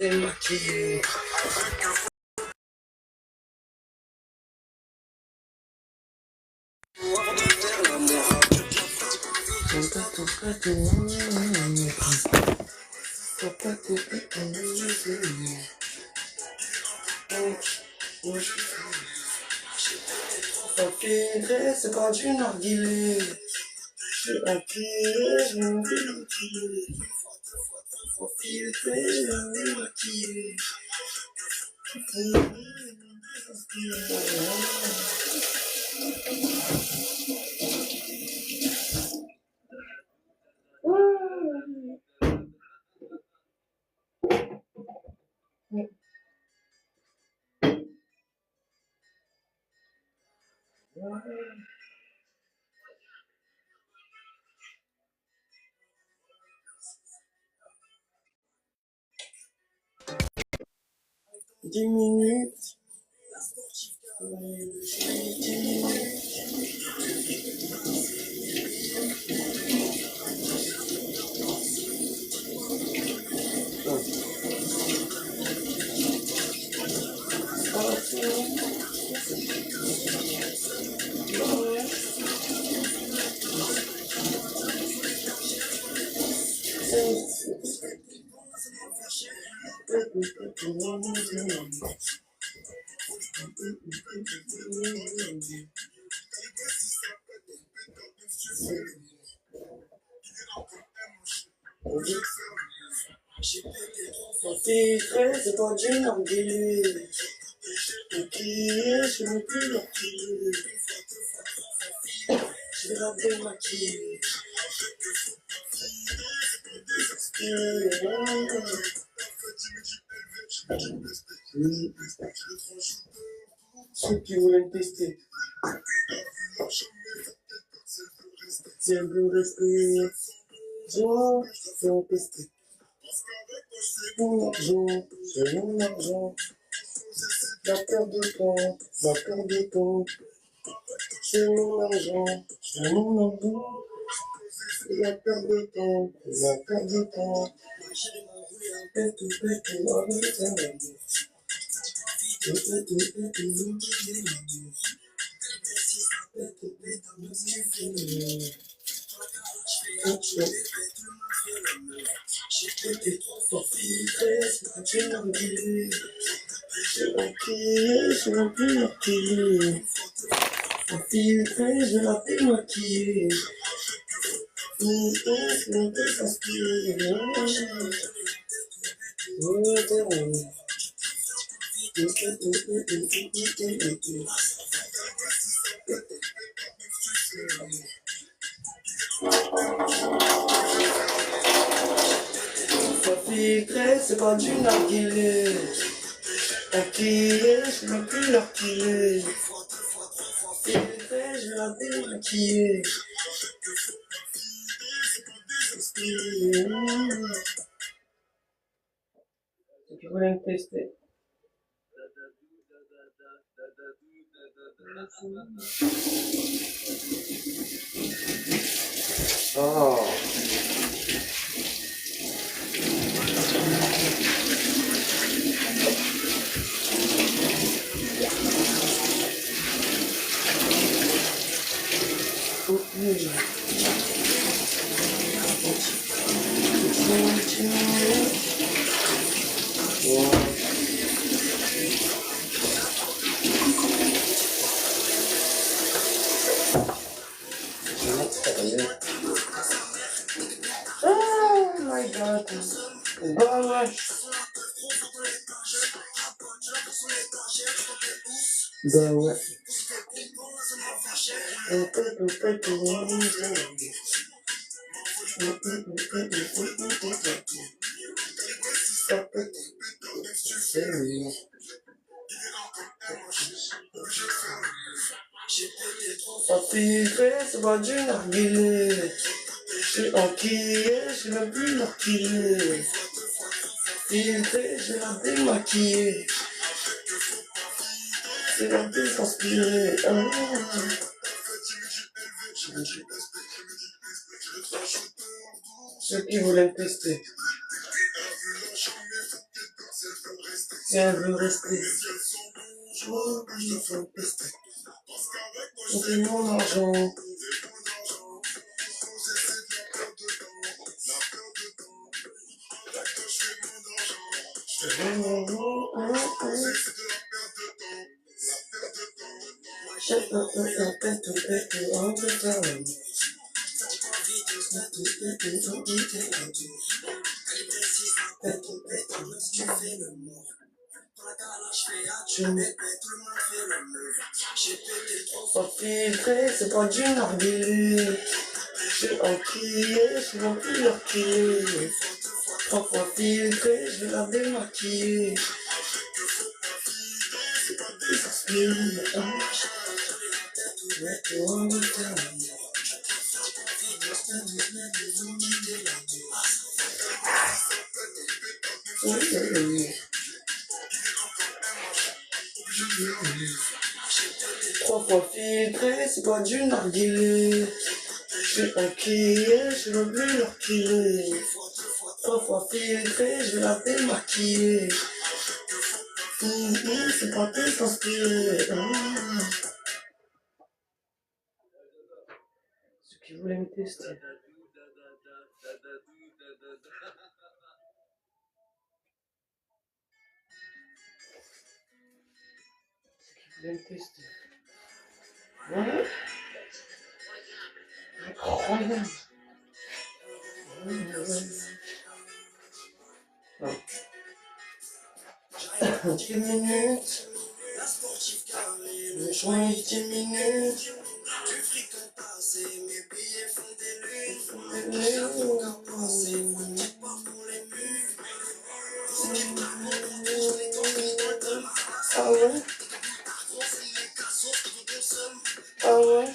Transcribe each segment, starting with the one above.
démaquillé. Avant de faire l'amour, faut filtrer, c'est pas du narguilé. Je suis maquillé, je me démaquille. Faut filtrer, je me démaquille. Dix minutes. Faut filtrer, c'est pas du narguilé. Maquillé, je me démaquille. Je vais la démaquiller. Ceux qui voulaient me tester. C'est un peu rester. C'est un tester. Mon argent, c'est mon argent. La perte de temps, la perte de temps. C'est mon argent, c'est mon argent. La perte de temps, la perte de temps. Pète, j'étais trop fort filtré, c'est pas du narguilé. J'ai maquillé, je me démaquillé. Faut filtrer, je la démaquiller. Filtrer, je me désinspirer. Faut filtrer, c'est pas du narguilé. Maquillé, je veux plus l'arquiller. Filtré, je la démaquiller. Si tu voulais me tester. Oh. Oh my god. Bah ouais. Bah ouais. Ça filtré, c'est pas du narguilé. J'suis enquillé, j'suis même plus narguilé. Filtré, je la démaquiller. C'est la désinspirer. Ceux qui voulaient me tester. elle veut rester. J'oublie son peste. On fait mon argent. Pas filtré, c'est pas du narguilé. J'ai enquillé, je vois plus leur quiller. 3 fois filtré, je vais la démaquiller. Trois fois filtré, c'est pas du narguilé. J'ai enquillé, je veux plus leur quiller. 3 fois filtré, je vais la démaquiller. C'est pas plus inspiré. Ceux qui voulaient me tester. Ceux qui voulaient me tester. Voilà. Incroyable. 10 minutes. Le joint 10 minutes. Du fric à passer, mes billets font des lunes. Les font qu'à passer, faut que tu pars pour les murs. Tout ce qui parle, je les tombes de ah ouais? Ah ouais?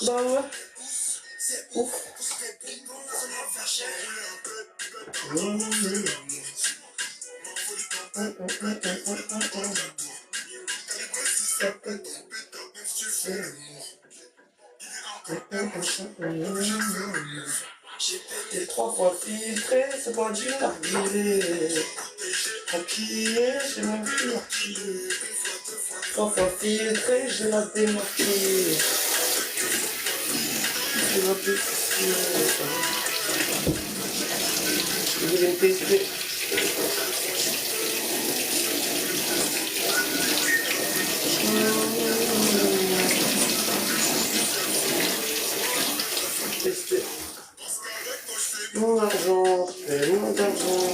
Bah ouais. Ouf. J'ai 3 fois filtré, c'est pas du narguilé. Maquillé, j'ai même plus maquillé. 3 fois filtré, je la démaquille. Je vais plus je voulais me tester. Tester. Mon argent, c'est mon argent.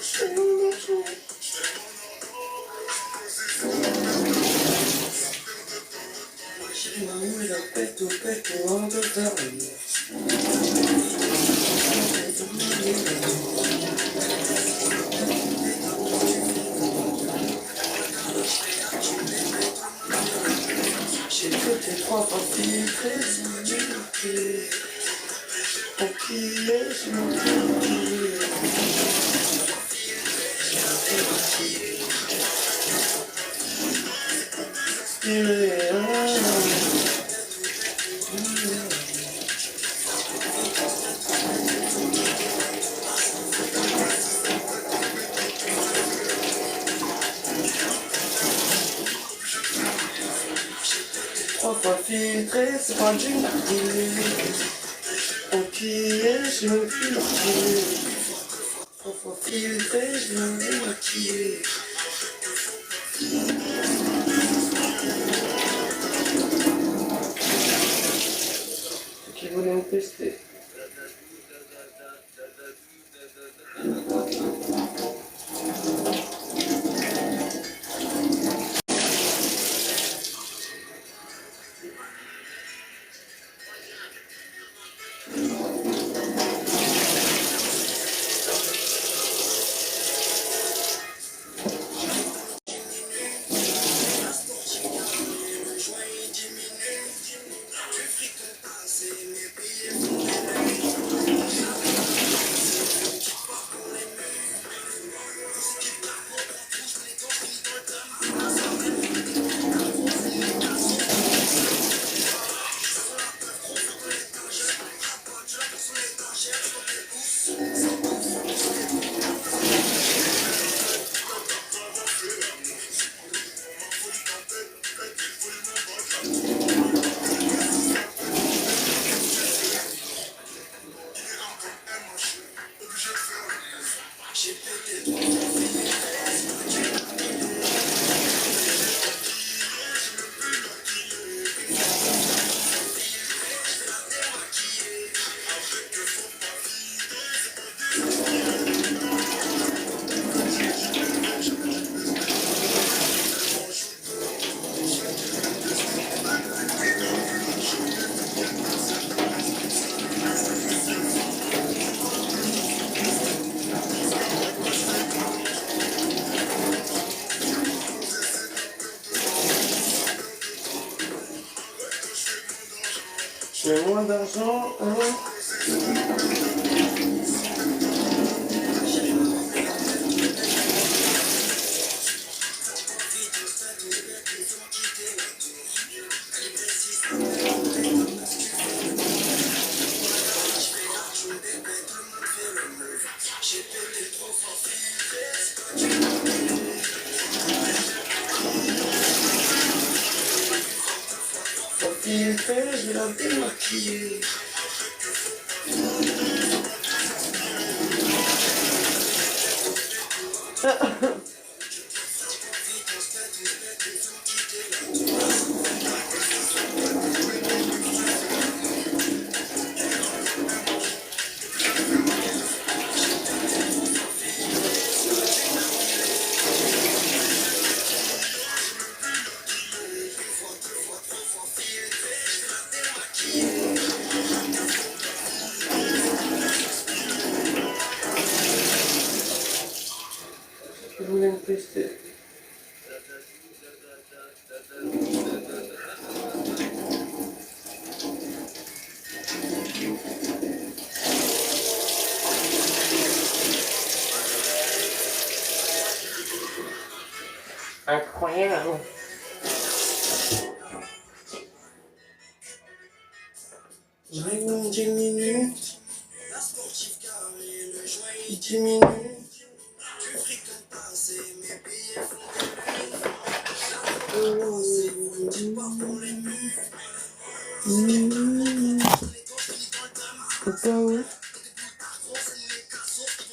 C'est mon argent. J'ai mis la pète au pète en de terre. J'ai fait 3 fois filtré, c'est du maquillé. Maquillé, j'ai mon maquillé. Trois fois filtré, c'est pas du narguilé. Maquillé, j'ai même plus maquillé. 3 fois filtré, j'ai même plus maquillé. Ceux qui voulaient me tester. d'argent, hein. Filtré, je vais la démaquiller. Je voulais me tester. Incroyable. J'arrive en 10 minutes. 10 minutes.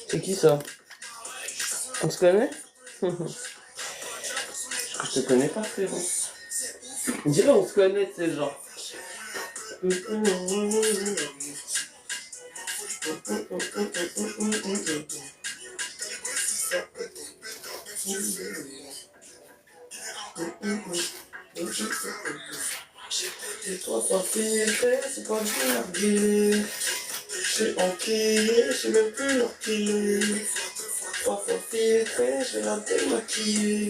C'est qui ça? On se connaît? Je te connais pas, frérot. Dis-le, on se connaît, c'est genre. J'ai 3 filtré, c'est pas du narguilé. J'ai enquillé, j'ai même plus leur qu'il est. 3 filtré, je vais la démaquiller.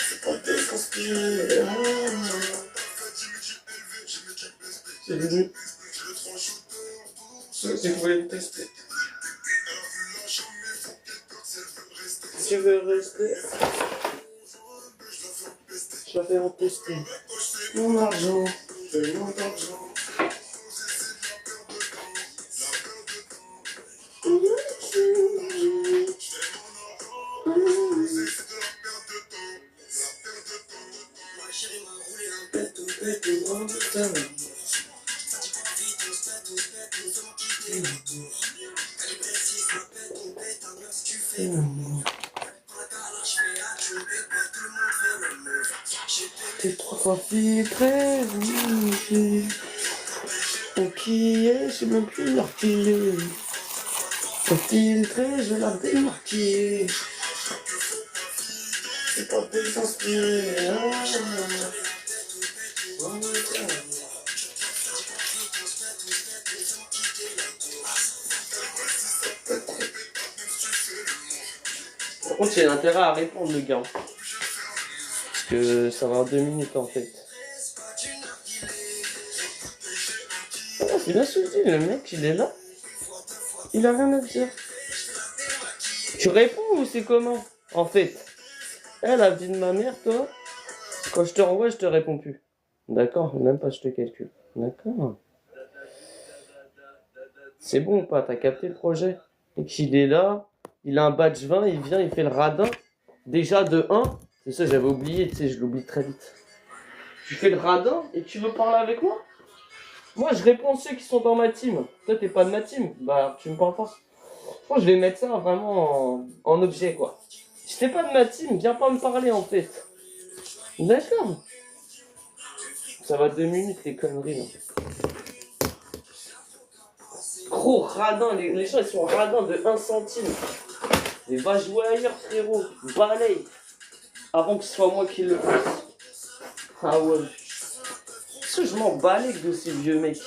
C'est pas déconspiré. C'est venu. Si vous voulez me tester. Si tu veux rester, je vais en tester. Mon argent, tellement d'argent. T'es 3 fois filtré, qui est, je sais même plus leur qu'il est. T'es filtré, je vais la démarquer. C'est pas désinspiré. Par contre, j'ai intérêt à répondre, le gars. Parce que ça va en 2 minutes, en fait. Ah, c'est bien souci, le mec, il est là. Il a rien à dire. Tu réponds ou c'est comment? En fait, la vie de ma mère, toi, quand je te renvoie, je te réponds plus. D'accord? Même pas je te calcule. D'accord. C'est bon ou pas? T'as capté le projet? Et qu'il est là, il a un badge 20, il vient, il fait le radin. Déjà de 1, c'est ça, j'avais oublié, tu sais, je l'oublie très vite. Tu fais le radin et tu veux parler avec moi? Moi, je réponds à ceux qui sont dans ma team. Toi, t'es pas de ma team. Bah, tu me parles pas. Moi, je vais mettre ça vraiment en objet, quoi. Si t'es pas de ma team, viens pas me parler, en fait. D'accord. Ça va 2 minutes, les conneries, là. Gros radin, les gens, ils sont radins de 1 centime. Et va jouer ailleurs, frérot. Balaye. Avant que ce soit moi qui le fasse. Ah ouais. Parce que je m'en balèque de ces vieux mecs.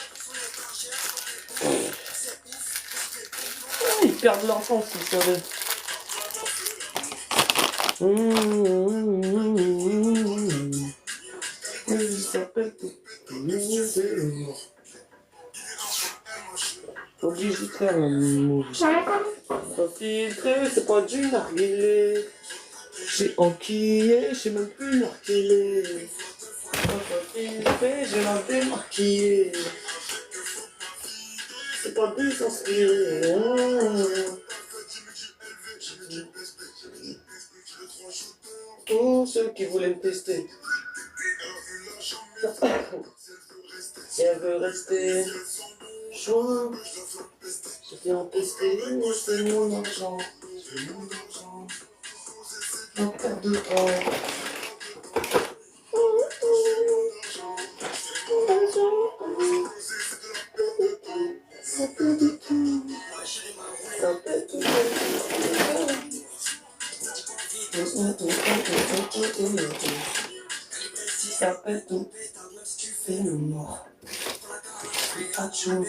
Ils perdent leur sens, ils savaient. Ça s'appelle tout. C'est le mort. Obligé de faire un movie. Pas filtré, c'est pas du narguilé. J'ai enquillé, j'ai même plus narguilé. Pas filtré, j'ai même plus maquillé. C'est pas des inspirés. Ceux qui voulaient me tester. Si elle veut rester, choix. Je viens tester, c'est mon argent. C'est mon argent. La perte de temps. Ça perd du temps. Ça perd du temps. Ça perd tout. C'est le mort. Achou.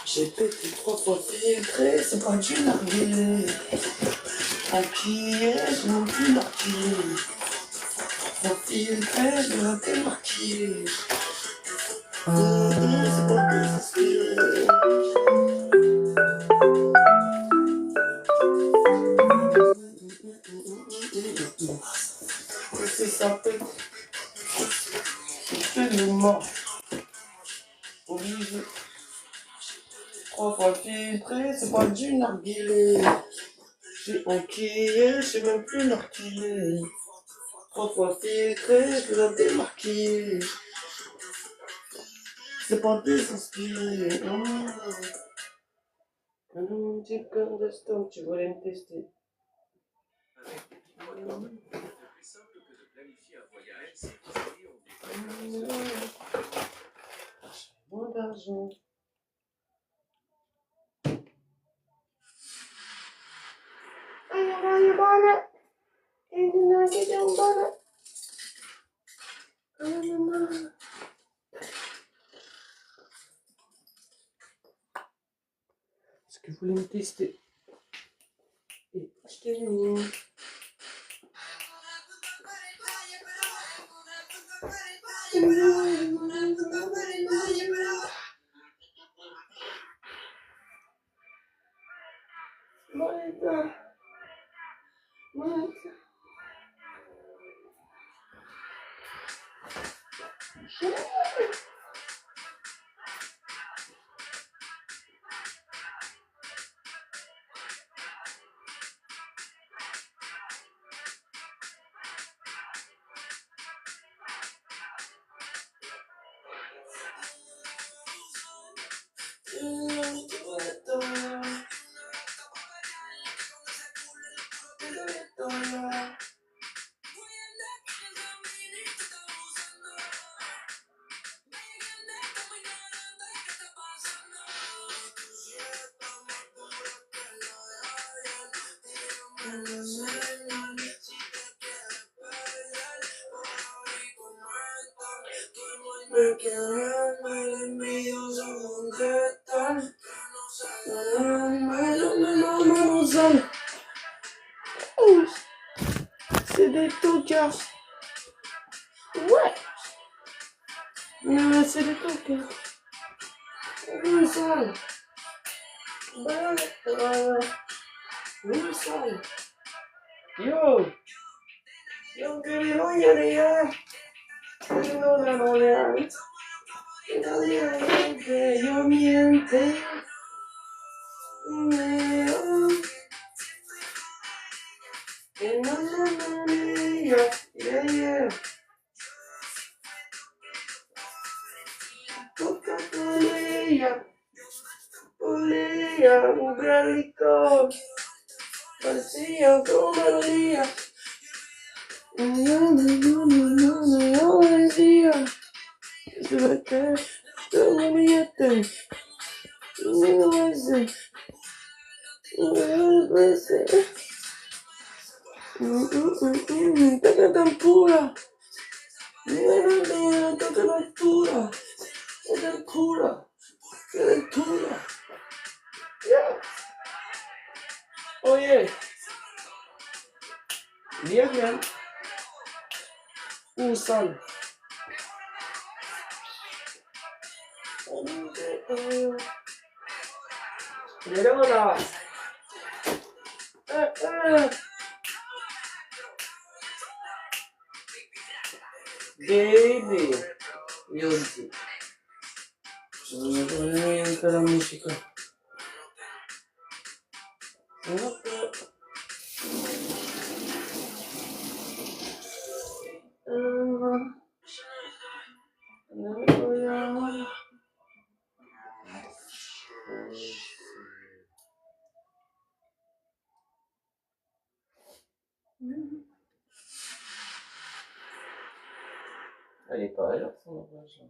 J'ai pété 3 fois filtré, c'est pas du narguilé. Maquillé, je n'ai plus maquillé. Trop filtré, je n'ai plus maquillé. C'est pas que c'est c'est ça pète. C'est le mort. Obligé. 3 fois filtré, c'est pas du narguilé. J'ai enquillé, j'ai même plus narguilé. 3 fois filtré, je l'ai démarquillé. C'est pas désinspiré. Un petit cœur d'instant, tu voulais me tester. Moins d'argent. Est-ce que vous voulez me tester? Et achetez-vous. C'est des tocards. Ouais. Mais c'est des tocards. Oui, sale. Oui, sale. Yo. Yo, que le voy a liar. Que no la voy a liar. Yo miente. Yeah. Polilla, un gran licor. Vacío como melodía. Toca tempura. Toca tempura. Tempura. Yeah. Oh yeah. Bien. Un sal. Il est là. Baby. Yonti. Entra la musica. Elle est pas là, son horloge.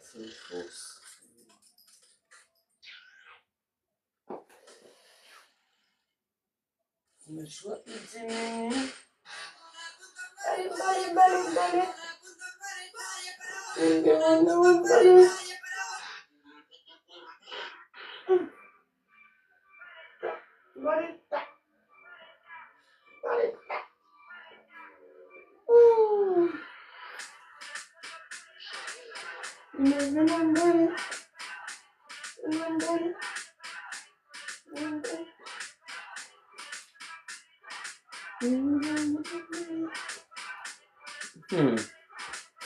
C'est fausse. Le choix est diminué. Allez.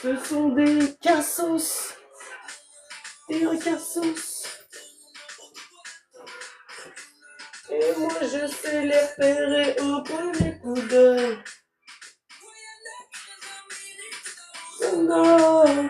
Ce sont des cassos. Des cassos. Et moi je sais les repérer au premier coup d'œil. Non.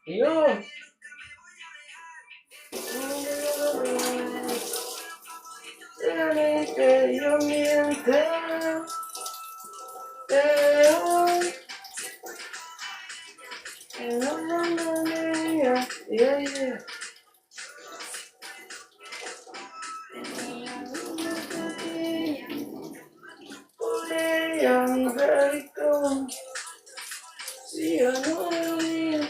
Yo. Yo miente. Yeah. I'm very cold. See, I know you.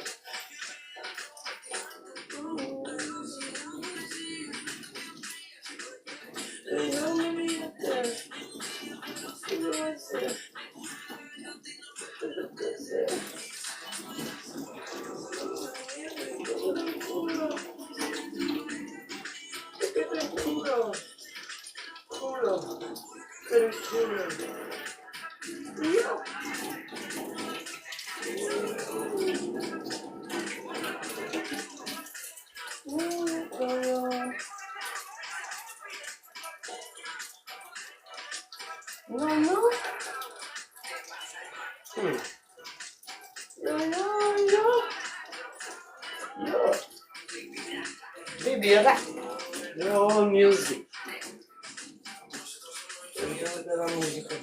Yo. Baby, yo music. Yo della musica.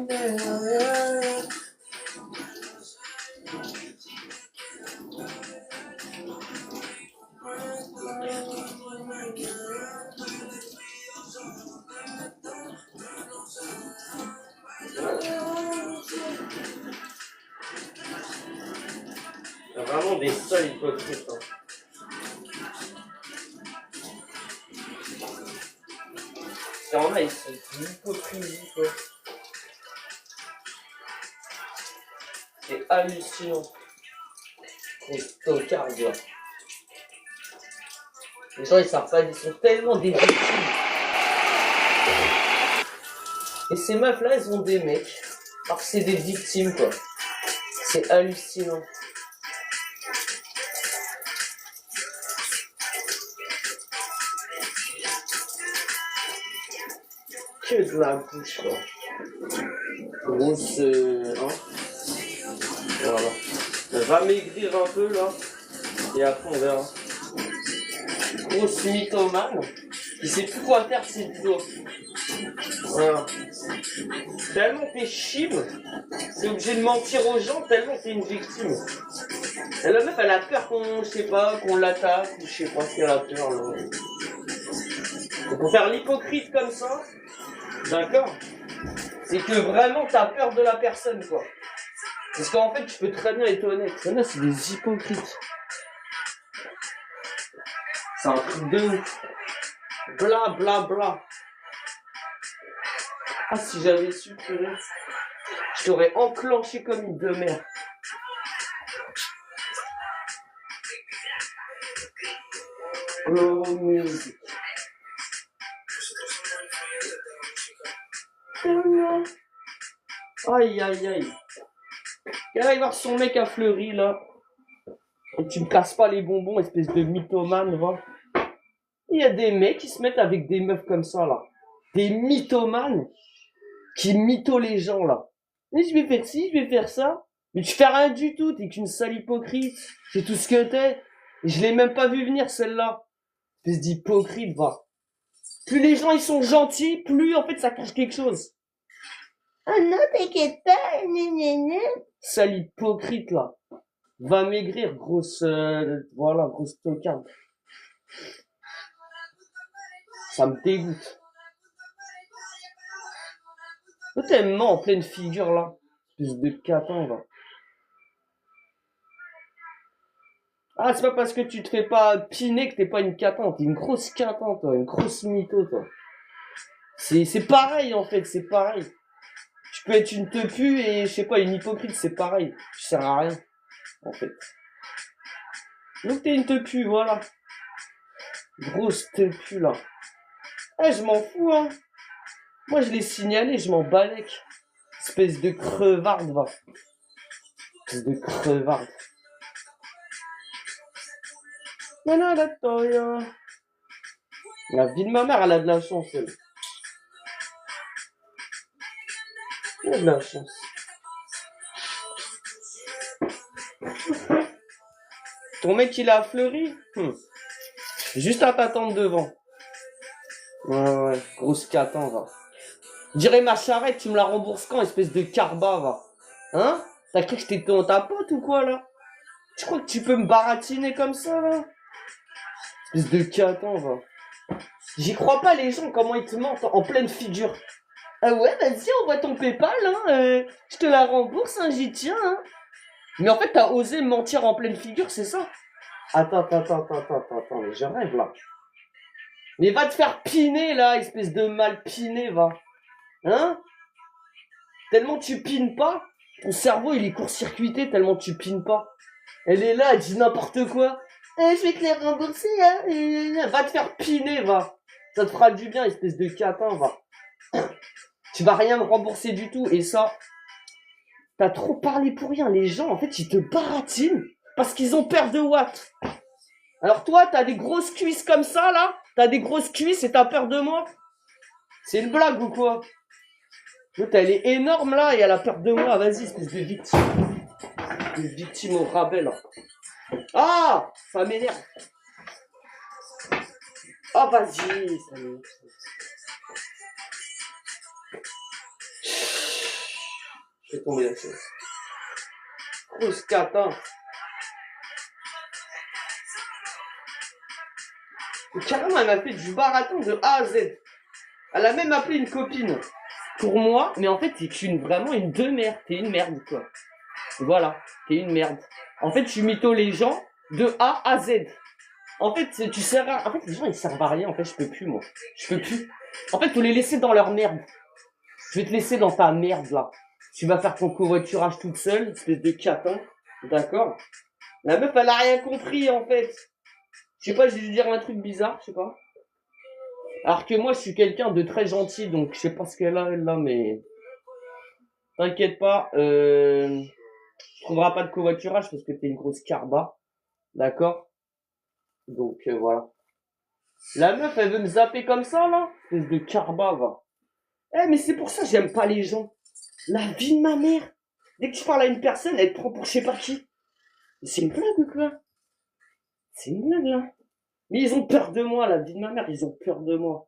Il y a vraiment des seuls hypocrites. Hein. Il y en a, ils sont d'une hypocrisie, quoi. C'est hallucinant. Gros tocard, quoi. Les gens, ils savent pas, ils sont tellement des victimes. Et ces meufs-là, elles ont des mecs. Alors que c'est des victimes, quoi. C'est hallucinant. Que de la bouche, quoi. Grosse, hein. Voilà. Elle va maigrir un peu, là. Et après, on verra. Grosse mythomane. Qui sait plus quoi faire de ses doigts. Voilà. Tellement t'es chime, t'es obligé de mentir aux gens, tellement t'es une victime. Et la meuf, elle a peur qu'on, je sais pas, qu'on l'attaque, ou je sais pas ce qu'elle a peur, là. Donc, pour faire l'hypocrite comme ça, d'accord, c'est que vraiment t'as peur de la personne, quoi. Parce qu'en fait, tu peux très bien être honnête. Là, c'est des hypocrites. C'est un truc de ouf. Bla bla bla. Ah, si j'avais su, purée, je t'aurais enclenché comme une demeure. Oh, musique. Aïe, aïe, aïe. Elle va voir son mec à Fleury, là. Et tu me casses pas les bonbons, espèce de mythomane, va. Il y a des mecs qui se mettent avec des meufs comme ça, là. Des mythomanes qui mythos les gens, là. Et je vais faire ci, je vais faire ça. Mais tu fais rien du tout, t'es qu'une sale hypocrite. C'est tout ce que t'es. Et je l'ai même pas vu venir, celle-là. Espèce d'hypocrite, va. Plus les gens, ils sont gentils, plus, en fait, ça cache quelque chose. Ah non, t'inquiète pas, nénéné. Sale hypocrite, là. Va maigrir, grosse, voilà, grosse tocarde. Ça me dégoûte. Toi, t'es mort en pleine figure, là. Espèce de catin, va. Ah, c'est pas parce que tu te fais pas piner que t'es pas une catin. T'es une grosse catin, toi. Une grosse mytho, toi. C'est pareil, en fait, c'est pareil. Tu peux être une tepu et, je sais pas, une hypocrite, c'est pareil. Tu sers à rien, en fait. Donc t'es une tepu, voilà. Grosse tepu, là. Eh, je m'en fous, hein. Moi, je l'ai signalé, je m'en balèque. Espèce de crevarde, va. Espèce de crevarde. La vie de ma mère, elle a de la chance, elle. Elle a de la chance. Ton mec, il a fleuri juste à t'attendre devant. Ouais, grosse catin, va. Je dirais ma charrette, tu me la rembourses quand, espèce de carba, va. Hein? T'as cru que j'étais ta pote ou quoi, là? Tu crois que tu peux me baratiner comme ça, là? Espèce de catin, va. J'y crois pas, les gens, comment ils te mentent en pleine figure. Ah ouais, vas-y, envoie ton PayPal, hein. Je te la rembourse, hein, j'y tiens, hein. Mais en fait, t'as osé mentir en pleine figure, c'est ça? Attends, mais je rêve, là. Mais va te faire piner, là, espèce de mal piné, va. Hein? Tellement tu pines pas, ton cerveau, il est court-circuité tellement tu pines pas. Elle est là, elle dit n'importe quoi. Je vais te les rembourser, hein. Va te faire piner, va. Ça te fera du bien, espèce de catin, va. Tu vas rien me rembourser du tout, et ça... T'as trop parlé pour rien. Les gens, en fait, ils te baratinent parce qu'ils ont peur de Watt. Alors toi, t'as des grosses cuisses comme ça, là. T'as des grosses cuisses et t'as peur de moi. C'est une blague ou quoi? L'autre, elle est énorme, là, et elle a peur de moi. Vas-y, espèce de victime. Une victime au rabais, là. Ah, ça m'énerve. Ah, vas-y, ça m'énerve. Je vais tomber la chaise. Grosse cata. Et carrément, elle m'a fait du baratin de A à Z. Elle a même appelé une copine pour moi, mais en fait, t'es vraiment une merde. T'es une merde, quoi. Voilà, t'es une merde. En fait, tu mytho les gens de A à Z. En fait, tu sers à... En fait, les gens, ils servent à rien. En fait, je peux plus, moi. Je peux plus. En fait, faut les laisser dans leur merde. Je vais te laisser dans ta merde, là. Tu vas faire ton covoiturage toute seule, espèce de catin. D'accord? La meuf, elle a rien compris, en fait. Je sais pas, j'ai dû dire un truc bizarre, je sais pas. Alors que moi, je suis quelqu'un de très gentil, donc je sais pas ce qu'elle a, elle, là, mais... T'inquiète pas, tu trouveras pas de covoiturage parce que t'es une grosse carba. D'accord? Donc, voilà. La meuf, elle veut me zapper comme ça, là? Espèce de carba, va. Eh, mais c'est pour ça que j'aime pas les gens. La vie de ma mère. Dès que tu parles à une personne, elle te prend pour je sais pas qui. C'est une blague ou quoi? C'est une blague, là. Mais ils ont peur de moi, la vie de ma mère, ils ont peur de moi.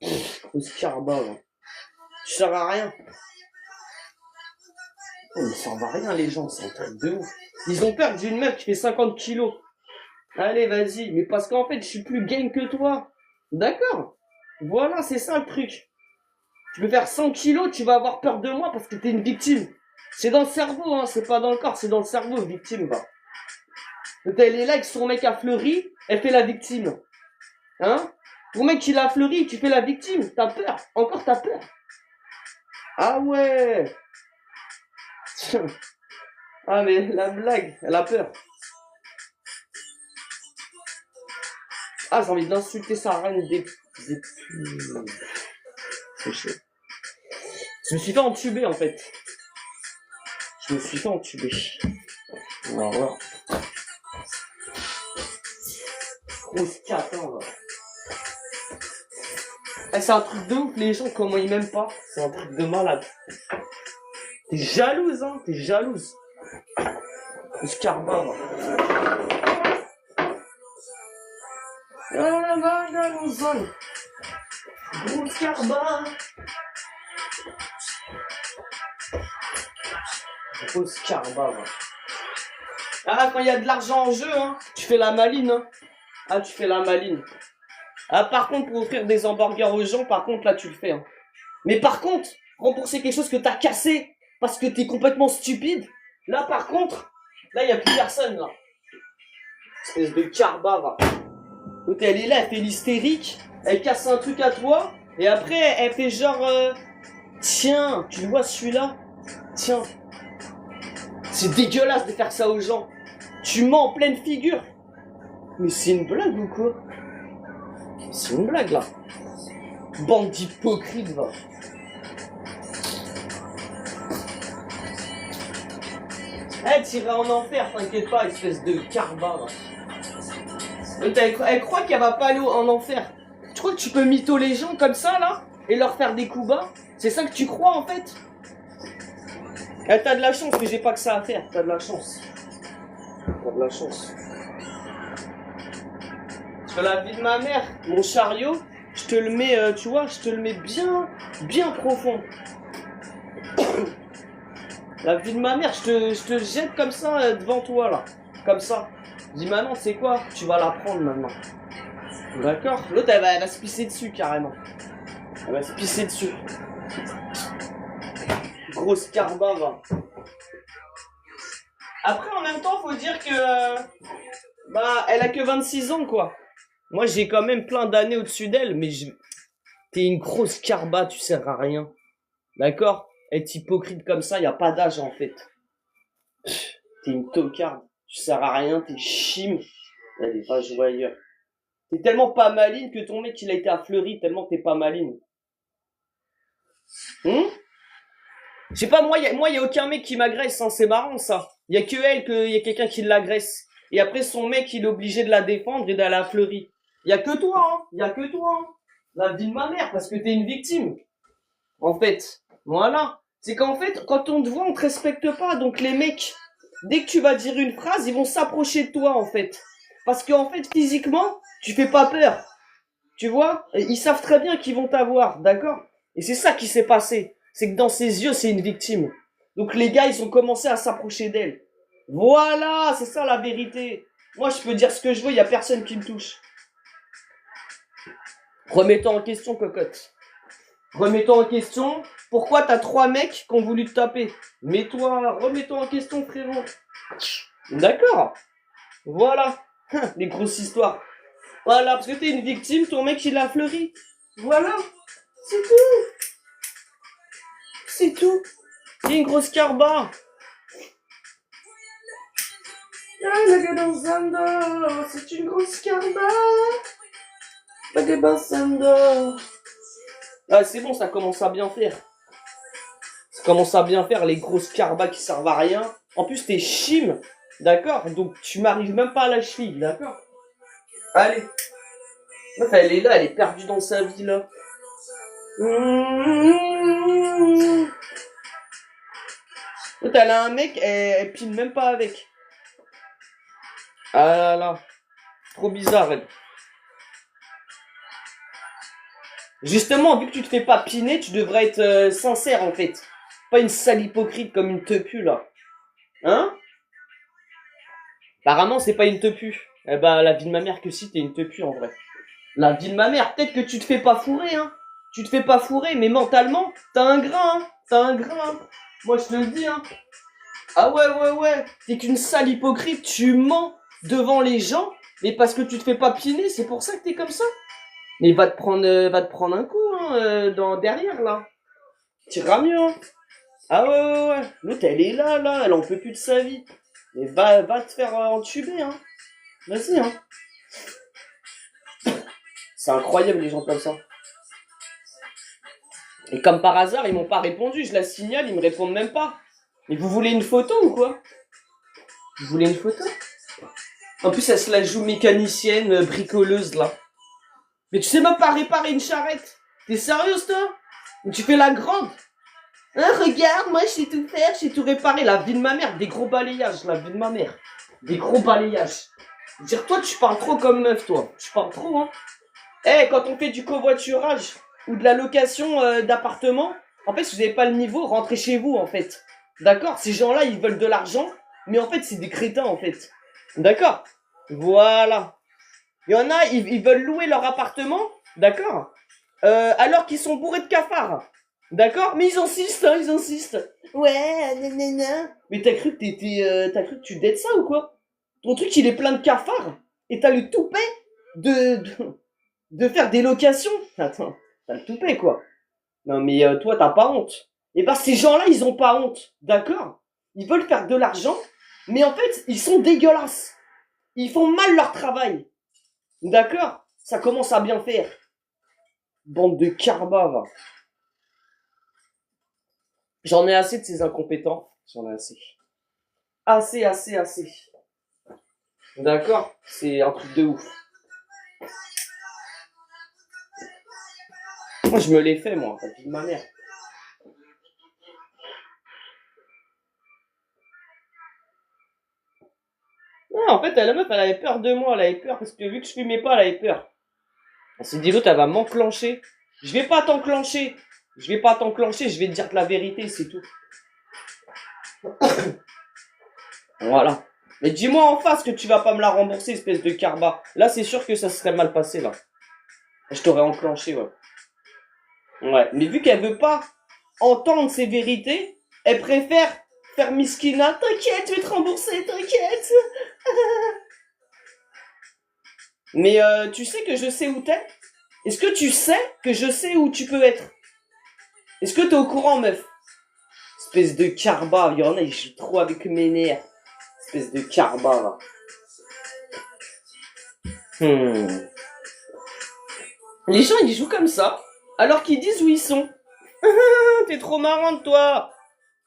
Grosse carba, va. Tu sers à rien. Oh, mais ça va rien, les gens, c'est un truc de ouf. Ils ont peur d'une meuf qui fait 50 kilos. Allez, vas-y. Mais parce qu'en fait, je suis plus game que toi. D'accord? Voilà, c'est ça le truc. Tu peux faire 100 kilos, tu vas avoir peur de moi parce que t'es une victime. C'est dans le cerveau, hein, c'est pas dans le corps, c'est dans le cerveau, victime, va. Elle est là avec son mec à fleuri, elle fait la victime. Hein? Ton mec, il a fleuri, tu fais la victime, t'as peur. Encore t'as peur. Ah ouais. Ah mais la blague, elle a peur. Ah, j'ai envie d'insulter sa reine des... C'est chaud. Je me suis fait entuber, en fait. Je me suis fait entuber. Voilà. Grosse catin, là. Eh, c'est un truc de ouf, les gens, comment ils m'aiment pas. C'est un truc de malade. T'es jalouse, hein. T'es jalouse. Grosse carba, là. Grosse carba. Grosse carba, là. Ah, quand il y a de l'argent en jeu, hein, tu fais la maline, hein. Ah, tu fais la maline. Ah, par contre, pour offrir des hamburgers aux gens, par contre, là, tu le fais, hein. Mais par contre, rembourser quelque chose que t'as cassé parce que t'es complètement stupide, là, par contre, là, il y a plus personne, là. Espèce de carba, va. Donc, elle est là, elle fait l'hystérique, elle casse un truc à toi, et après, elle fait genre, tiens, tu vois celui-là? Tiens. C'est dégueulasse de faire ça aux gens. Tu mens en pleine figure. Mais c'est une blague ou quoi? C'est une blague, là. Bande d'hypocrites, va. Eh, t'iras en enfer, t'inquiète pas, espèce de carba, va. Elle croit qu'elle va pas aller en enfer. Tu crois que tu peux mytho les gens comme ça, là? Et leur faire des coups bas? C'est ça que tu crois, en fait? Eh, t'as de la chance, mais j'ai pas que ça à faire. T'as de la chance. T'as de la chance. Sur la vie de ma mère, mon chariot, je te le mets, tu vois, je te le mets bien, bien profond. La vie de ma mère, je te jette comme ça devant toi, là. Comme ça. Dis maintenant, tu sais quoi? Tu vas la prendre maintenant. D'accord? L'autre, elle va se pisser dessus, carrément. Elle va se pisser dessus. Grosse carba, va. Après, en même temps, faut dire que... bah, elle a que 26 ans, quoi. Moi, j'ai quand même plein d'années au-dessus d'elle, mais t'es une grosse carba, tu sers à rien. D'accord? Être hypocrite comme ça, y a pas d'âge, en fait. T'es une tocarde. Tu sers à rien, t'es chim. Allez, va jouer ailleurs. T'es tellement pas maline que ton mec, il a été à Fleury, tellement t'es pas maline. Je sais pas, moi, y a aucun mec qui m'agresse, hein, c'est marrant, ça. Y a que elle, y a quelqu'un qui l'agresse. Et après, son mec, il est obligé de la défendre et d'aller à Fleury. Y a que toi, hein. Y a que toi, hein. La vie de ma mère, parce que t'es une victime. En fait. Voilà. C'est qu'en fait, quand on te voit, on te respecte pas. Donc les mecs, dès que tu vas dire une phrase, ils vont s'approcher de toi, en fait. Parce qu'en fait, physiquement, tu fais pas peur. Tu vois? Ils savent très bien qu'ils vont t'avoir, d'accord? Et c'est ça qui s'est passé. C'est que dans ses yeux, c'est une victime. Donc les gars, ils ont commencé à s'approcher d'elle. Voilà, c'est ça la vérité. Moi, je peux dire ce que je veux, il y a personne qui me touche. Remets-toi en question, cocotte. Remets-toi en question. Pourquoi t'as 3 mecs qui ont voulu te taper? Remets-toi en question, frérot. D'accord. Voilà. Les grosses histoires. Voilà, parce que t'es une victime, ton mec il a fleuri. Voilà. C'est tout. C'est tout. C'est une grosse carba. C'est une grosse carba. Ah, c'est bon, ça commence à bien faire. Ça commence à bien faire les grosses carbas qui servent à rien. En plus, t'es chim, d'accord? Donc, tu m'arrives même pas à la cheville, d'accord? Allez. Meuf, elle est là, elle est perdue dans sa vie, là. L'autre, elle a un mec, elle pile même pas avec. Ah là là. Trop bizarre, elle. Justement, vu que tu te fais pas piner, tu devrais être sincère, en fait. Pas une sale hypocrite comme une tepu, là. Hein? Apparemment, c'est pas une tepu. Eh ben, la vie de ma mère que si, t'es une tepu, en vrai. La vie de ma mère, peut-être que tu te fais pas fourrer, hein. Tu te fais pas fourrer, mais mentalement, t'as un grain, hein. T'as un grain, hein. Moi, je te le dis, hein. Ah ouais. T'es qu'une sale hypocrite, tu mens devant les gens, mais parce que tu te fais pas piner, c'est pour ça que t'es comme ça. Mais va te prendre un coup, hein, derrière, là. T'iras mieux, hein. Ah ouais. L'autre, elle est là, elle en peut plus de sa vie. Mais va te faire entuber, hein. Vas-y, hein. C'est incroyable, les gens comme ça. Et comme par hasard, ils m'ont pas répondu. Je la signale, ils me répondent même pas. Mais vous voulez une photo ou quoi? Vous voulez une photo? En plus, elle se la joue mécanicienne, bricoleuse, là. Mais tu sais même pas réparer une charrette. T'es sérieuse, toi? Mais tu fais la grande. Hein, regarde, moi, je sais tout faire, je sais tout réparer. La vie de ma mère, des gros balayages, la vie de ma mère. Des gros balayages. Dire, toi, tu parles trop comme meuf, toi. Tu parles trop, hein. Quand on fait du covoiturage ou de la location d'appartement, en fait, si vous n'avez pas le niveau, rentrez chez vous, en fait. D'accord? Ces gens-là, ils veulent de l'argent, mais en fait, c'est des crétins, en fait. D'accord? Voilà. Il y en a, ils veulent louer leur appartement, d'accord? Alors qu'ils sont bourrés de cafards. D'accord? Mais ils insistent, hein, ils insistent. Ouais, nanana. Mais t'as cru que tu dettes ça ou quoi? Ton truc, il est plein de cafards. Et t'as le toupet de faire des locations. Attends, t'as le toupet, quoi. Non, mais toi, t'as pas honte. Et ben, ces gens-là, ils ont pas honte. D'accord? Ils veulent faire de l'argent, mais en fait, ils sont dégueulasses. Ils font mal leur travail. D'accord? Ça commence à bien faire. Bande de carbas, va. J'en ai assez de ces incompétents. J'en ai assez. Assez. D'accord? C'est un truc de ouf. Moi, je me l'ai fait, moi, la vie de ma mère. Non, en fait, la meuf, elle avait peur de moi. Elle avait peur parce que vu que je fumais pas, elle avait peur. Elle s'est dit, l'autre, elle va m'enclencher. Je vais pas t'enclencher. Je vais te dire que la vérité, c'est tout. Voilà. Mais dis-moi en face que tu vas pas me la rembourser, espèce de carba. Là, c'est sûr que ça serait mal passé, là. Je t'aurais enclenché, ouais. Ouais. Mais vu qu'elle veut pas entendre ses vérités, elle préfère faire miskina. T'inquiète, je vais te rembourser, t'inquiète. Mais tu sais que je sais où t'es? Est-ce que tu sais que je sais où tu peux être? Est-ce que t'es au courant, meuf? Espèce de carba, il y en a, ils jouent trop avec mes nerfs. Espèce de carba, là. Les gens, ils jouent comme ça, alors qu'ils disent où ils sont. T'es trop marrante, toi.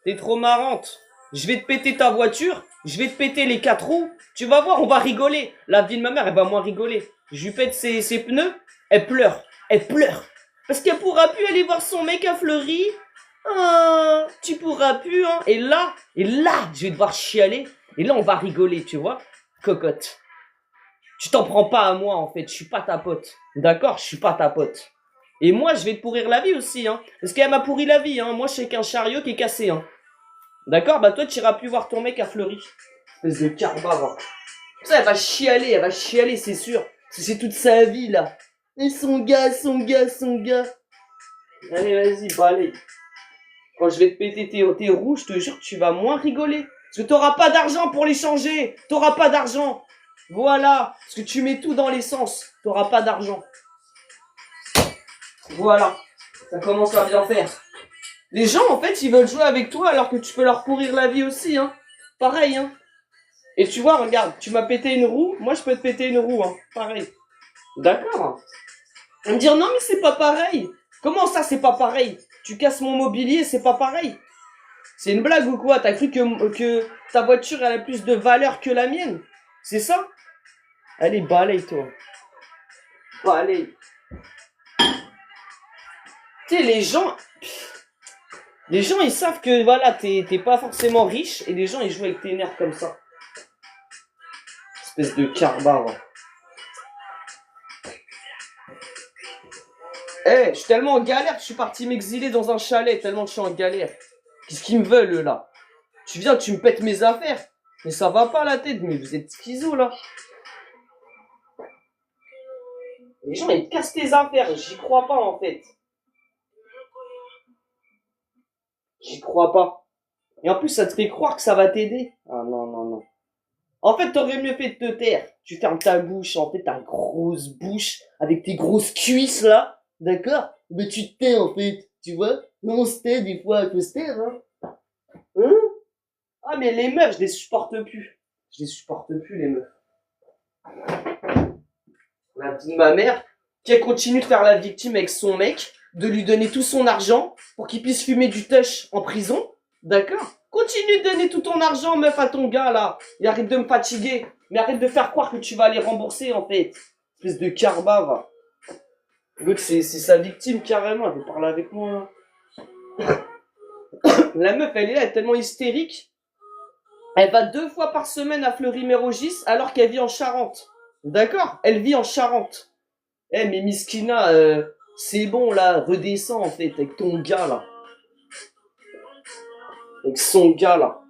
T'es trop marrante. Je vais te péter ta voiture, je vais te péter les 4 roues. Tu vas voir, on va rigoler. La vie de ma mère, elle va moins rigoler. Je lui pète ses pneus, elle pleure. Parce qu'elle pourra plus aller voir son mec à Fleury. Ah, tu pourras plus, hein. Et là, je vais devoir chialer. Et là, on va rigoler, tu vois. Cocotte. Tu t'en prends pas à moi, en fait. Je suis pas ta pote. D'accord? Je suis pas ta pote. Et moi, je vais te pourrir la vie aussi, hein. Parce qu'elle m'a pourri la vie, hein. Moi, je suis qu'un chariot qui est cassé, hein. D'accord? Bah toi, tu iras plus voir ton mec à Fleury. Espèce de carbare. Ça, elle va chialer, c'est sûr. C'est toute sa vie, là. Et son gars. Allez, vas-y, bah allez. Quand je vais te péter tes roues, je te jure que tu vas moins rigoler. Parce que t'auras pas d'argent pour les changer. T'auras pas d'argent. Voilà. Parce que tu mets tout dans l'essence. T'auras pas d'argent. Voilà. Ça commence à bien faire. Les gens, en fait, ils veulent jouer avec toi alors que tu peux leur pourrir la vie aussi, hein. Pareil, hein. Et tu vois, regarde, tu m'as pété une roue, moi je peux te péter une roue, hein. Pareil. D'accord. On me dire, non mais c'est pas pareil. Comment ça c'est pas pareil? Tu casses mon mobilier, c'est pas pareil. C'est une blague ou quoi? T'as cru que ta voiture elle a plus de valeur que la mienne? C'est ça? Allez, balaye toi. Balaye. Tu sais, les gens ils savent que voilà, t'es pas forcément riche et les gens ils jouent avec tes nerfs comme ça. Espèce de carbare. Eh, je suis tellement en galère que je suis parti m'exiler dans un chalet tellement je suis en galère. Qu'est-ce qu'ils me veulent, eux, là? Tu viens, tu me pètes mes affaires. Mais ça va pas la tête, mais vous êtes schizo, là. Les gens, ils te cassent tes affaires. J'y crois pas, en fait. J'y crois pas. Et en plus, ça te fait croire que ça va t'aider. Ah non. En fait, t'aurais mieux fait de te taire. Tu fermes ta bouche, en fait, ta grosse bouche, avec tes grosses cuisses, là. D'accord? Mais tu te tais, en fait. Tu vois? On se tait, des fois, il faut se taire, hein. Hein? Ah, mais les meufs, je les supporte plus. Je les supporte plus, les meufs. La vie de ma mère, qui continue de faire la victime avec son mec, de lui donner tout son argent pour qu'il puisse fumer du tush en prison. D'accord? Continue de donner tout ton argent, meuf, à ton gars, là. Et arrête de me fatiguer. Mais arrête de faire croire que tu vas aller rembourser, en fait. Espèce de carba, va. L'autre, c'est sa victime, carrément. Elle veut parler avec moi. La meuf, elle est là, elle est tellement hystérique. Elle va 2 fois par semaine à Fleury-Mérogis alors qu'elle vit en Charente. D'accord? Elle vit en Charente. Eh, mais Miskina, c'est bon, là. Redescends, en fait, avec ton gars, là. Avec son gars, là.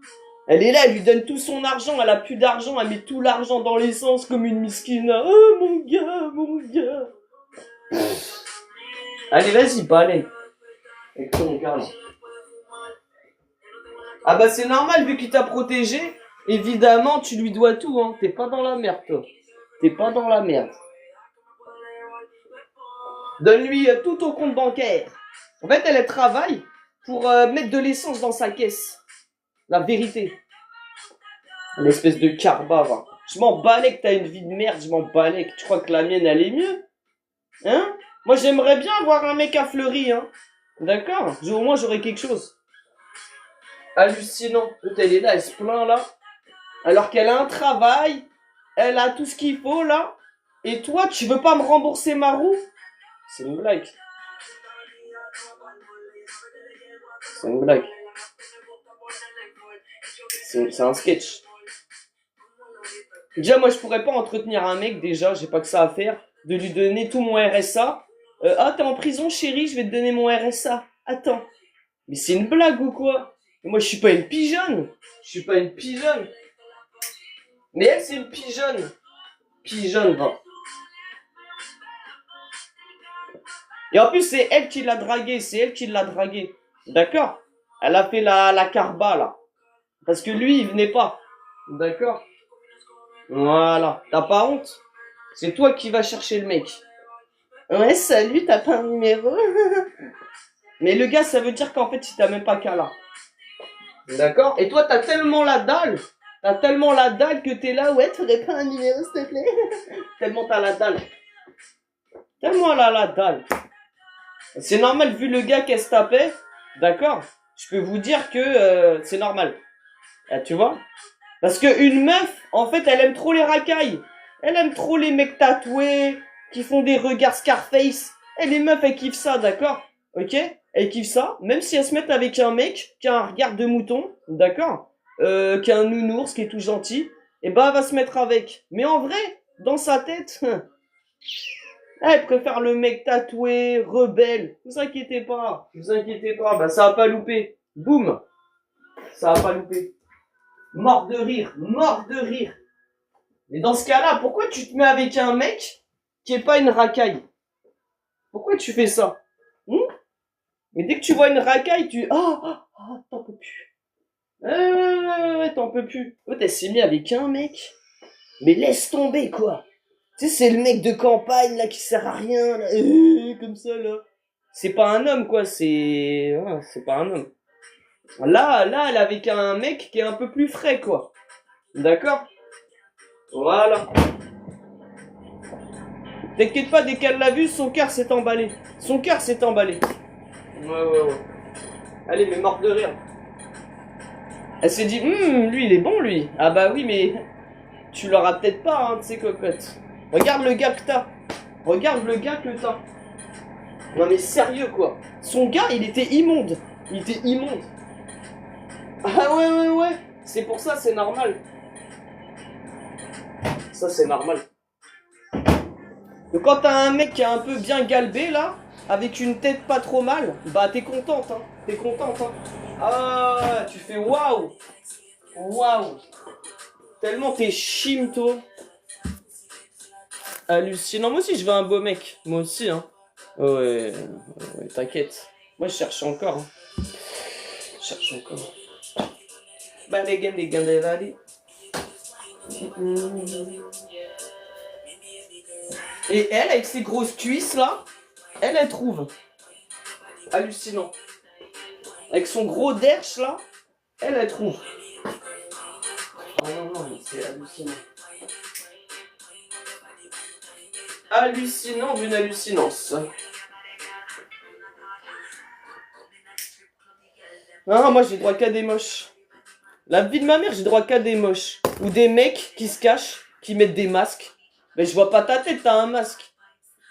Elle est là, elle lui donne tout son argent, elle a plus d'argent, elle met tout l'argent dans l'essence comme une Miskina. Oh, mon gars. Allez, vas-y, balaye. Avec ton gars, là. Ah bah c'est normal, vu qu'il t'a protégé, évidemment, tu lui dois tout, hein. T'es pas dans la merde, toi. T'es pas dans la merde. Donne-lui tout ton compte bancaire. En fait, elle travaille pour mettre de l'essence dans sa caisse. La vérité. L'espèce de carba, va. Je m'en balais que t'as une vie de merde, je m'en balais que tu crois que la mienne, elle est mieux. Hein? Moi, j'aimerais bien avoir un mec à Fleury, hein. D'accord? Au moins, j'aurais quelque chose. Hallucinant. L'autre, elle est là, elle se plaint, là. Alors qu'elle a un travail, elle a tout ce qu'il faut, là. Et toi, tu veux pas me rembourser ma roue? C'est une blague. C'est une blague. C'est un sketch. Déjà, moi, je pourrais pas entretenir un mec, déjà, j'ai pas que ça à faire, de lui donner tout mon RSA. Ah, t'es en prison, chérie, je vais te donner mon RSA. Attends. Mais c'est une blague ou quoi? Moi, je suis pas une pigeonne. Je suis pas une pigeonne. Mais elle, c'est une pigeonne. Pigeonne, va. Et en plus, c'est elle qui l'a dragué. C'est elle qui l'a dragué. D'accord? Elle a fait la carba, là. Parce que lui, il venait pas. D'accord? Voilà. T'as pas honte? C'est toi qui vas chercher le mec. Ouais, salut, t'as pas un numéro? Mais le gars, ça veut dire qu'en fait, il t'a même pas qu'à là. D'accord? Et toi, t'as tellement la dalle. T'as tellement la dalle que t'es là. Ouais, t'aurais pas un numéro, s'il te plaît? Tellement t'as la dalle. Tellement elle a la dalle. C'est normal, vu le gars qu'elle se tapait. D'accord? Je peux vous dire que c'est normal. Ah, tu vois? Parce que une meuf, en fait, elle aime trop les racailles. Elle aime trop les mecs tatoués, qui font des regards Scarface. Et les meufs, elles kiffent ça, d'accord? Ok? Elles kiffent ça, même si elles se mettent avec un mec qui a un regard de mouton, d'accord? Qui a un nounours, qui est tout gentil. Et bah, elle va se mettre avec. Mais en vrai, dans sa tête, elle préfère le mec tatoué, rebelle. Vous inquiétez pas, bah ça va pas louper. Boum. Ça va pas louper. Mort de rire, mort de rire. Mais dans ce cas-là, pourquoi tu te mets avec un mec qui est pas une racaille? Pourquoi tu fais ça? Mais dès que tu vois une racaille, tu... t'en peux plus. Ouais, t'en peux plus. Oh, t'as s'est mis avec un mec. Mais laisse tomber, quoi. Tu sais, c'est le mec de campagne, là, qui sert à rien, là. Comme ça, là. C'est pas un homme, quoi. C'est pas un homme. Là, elle est avec un mec qui est un peu plus frais, quoi. D'accord? Voilà. T'inquiète pas, dès qu'elle l'a vu, son cœur s'est emballé. Son cœur s'est emballé. Ouais. Allez, mais morte de rire. Elle s'est dit, lui, il est bon, lui. Ah bah oui, mais tu l'auras peut-être pas, de ces cocottes. Regarde le gars que t'as. Regarde le gars que t'as. Non mais sérieux, quoi. Son gars, il était immonde. Il était immonde. Ah ouais. C'est pour ça, c'est normal. Ça, c'est normal. Donc quand t'as un mec qui est un peu bien galbé, là, avec une tête pas trop mal, bah t'es contente, hein. T'es contente, hein. Ah, tu fais waouh. Waouh. Tellement t'es chim, toi. Hallucinant. Moi aussi, je veux un beau mec. Moi aussi, hein. Ouais, t'inquiète. Moi, je cherche encore. Hein. Je cherche encore. Bah, les gars, Et elle, avec ses grosses cuisses, là, elle trouve. Hallucinant. Avec son gros derche, là, elle trouve. Ah non, mais c'est hallucinant. Hallucinant d'une hallucinance. Non, moi j'ai droit qu'à des moches. La vie de ma mère, j'ai droit qu'à des moches. Ou des mecs qui se cachent, qui mettent des masques. Mais je vois pas ta tête, t'as un masque.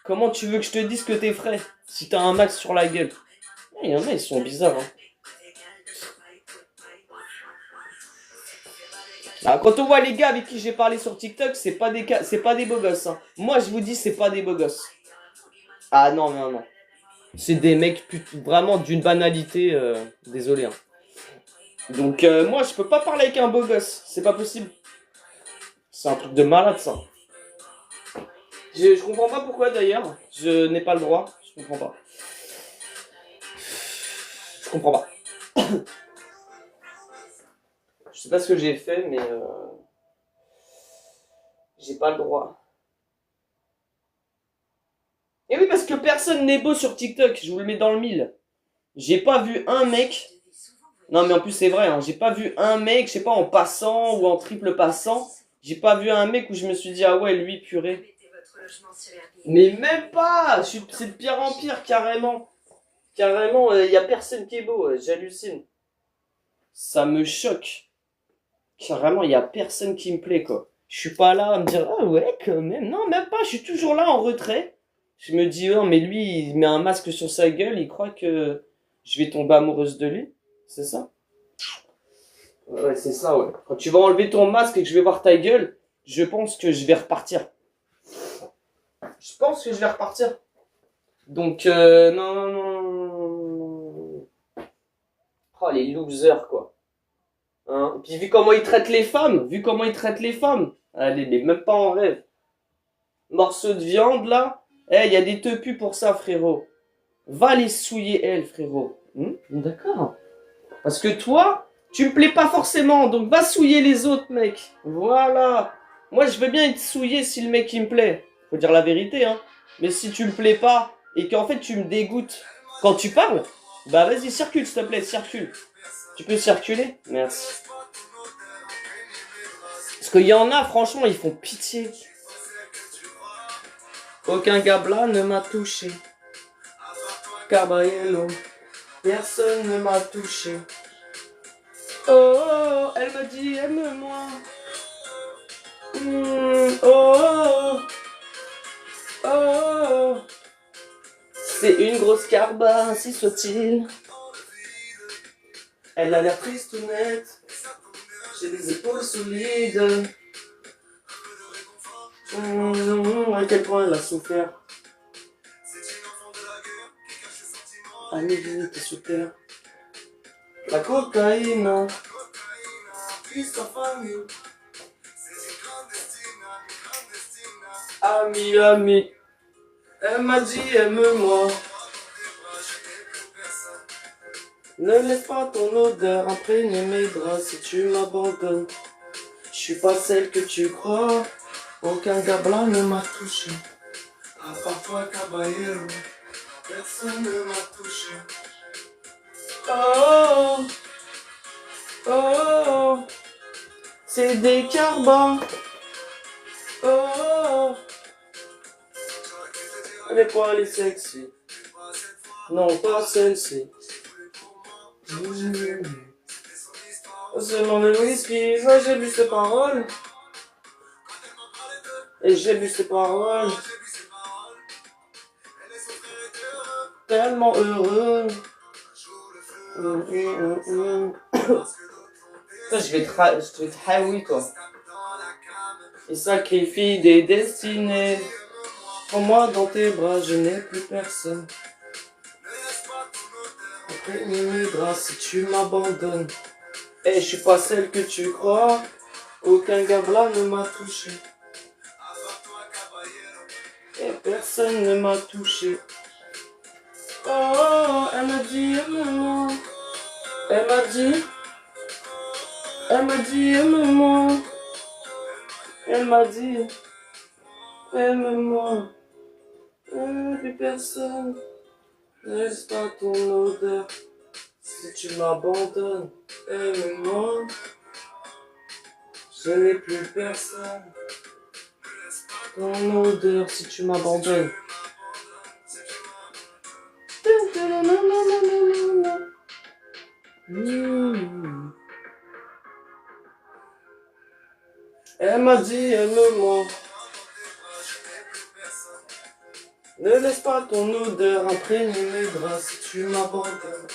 Comment tu veux que je te dise que t'es frais si t'as un masque sur la gueule? Il y en a, ils sont bizarres. Hein. Alors, quand on voit les gars avec qui j'ai parlé sur TikTok, c'est pas des beaux gosses. Hein. Moi, je vous dis, c'est pas des beaux gosses. Ah non. C'est des mecs vraiment d'une banalité. Désolé. Hein. Donc, moi, je peux pas parler avec un beau gosse. C'est pas possible. C'est un truc de malade, ça. Je comprends pas pourquoi, d'ailleurs. Je n'ai pas le droit. Je comprends pas. Je comprends pas. Je sais pas ce que j'ai fait, mais j'ai pas le droit. Et oui, parce que personne n'est beau sur TikTok, je vous le mets dans le mille. J'ai pas vu un mec... Non, mais en plus, c'est vrai, hein, j'ai pas vu un mec, je sais pas, en passant ou en triple passant, j'ai pas vu un mec où je me suis dit, ah ouais, lui, purée. Mais même pas. C'est de pire en pire, carrément. Carrément, y a personne qui est beau, j'hallucine. Ça me choque. Carrément, y a personne qui me plaît, quoi. Je suis pas là à me dire, ah ouais, quand même. Non, même pas, je suis toujours là en retrait. Je me dis, oh, mais lui, il met un masque sur sa gueule, il croit que je vais tomber amoureuse de lui. C'est ça? Ouais, c'est ça, ouais. Quand tu vas enlever ton masque et que je vais voir ta gueule, je pense que je vais repartir. Je pense que je vais repartir. Donc, non. Oh, les losers, quoi. Hein? Puis vu comment ils traitent les femmes, allez, mais même pas en rêve. Morceau de viande, là, y a des teupus pour ça, frérot. Va les souiller, elle, frérot. D'accord. Parce que toi, tu me plais pas forcément, donc va souiller les autres, mec. Voilà. Moi, je veux bien être souillé si le mec, il me plaît. Faut dire la vérité, hein. Mais si tu me plais pas, et qu'en fait, tu me dégoûtes quand tu parles, bah vas-y, circule, s'il te plaît, circule. Tu peux circuler? Merci. Parce qu'il y en a, franchement, ils font pitié. Aucun gabla ne m'a touché. Caballero, personne ne m'a touché. Oh, elle me dit aime-moi. Oh. C'est une grosse carba, si soit-il. Elle a l'air triste ou nette. J'ai des épaules solides. À quel point elle a souffert. Allez vite, super. La cocaïne. triste sa famille. Ami, ami, elle m'a dit aime-moi. Ne laisse pas ton odeur imprégner mes draps si tu m'abandonnes. Je suis pas celle que tu crois, aucun gars blanc ne m'a touché. À part toi, caballero, personne ne m'a touché. Oh, oh, oh, c'est des carbons. Oh, oh, les poils est sexy. Non, pas celle-ci. Seulement le whisky, ça j'ai bu ses paroles. Et j'ai bu ses paroles. Tellement heureux. Putain, je vais te haïr, toi. Et sacrifie des destinées. Prends-moi dans tes bras, je n'ai plus personne. Après mes draps, si tu m'abandonnes. Et je suis pas celle que tu crois. Aucun gabla ne m'a touché. Et personne ne m'a touché. Oh, elle m'a dit aime-moi. Elle m'a dit aime-moi. Elle m'a dit aime-moi. Plus personne. Ne laisse pas ton odeur. Si tu m'abandonnes, aime-moi. Je n'ai plus personne. Ton odeur si tu m'abandonnes. Elle m'a dit aime-moi. Ne laisse pas ton odeur imprégner mes draps si tu m'abandonnes.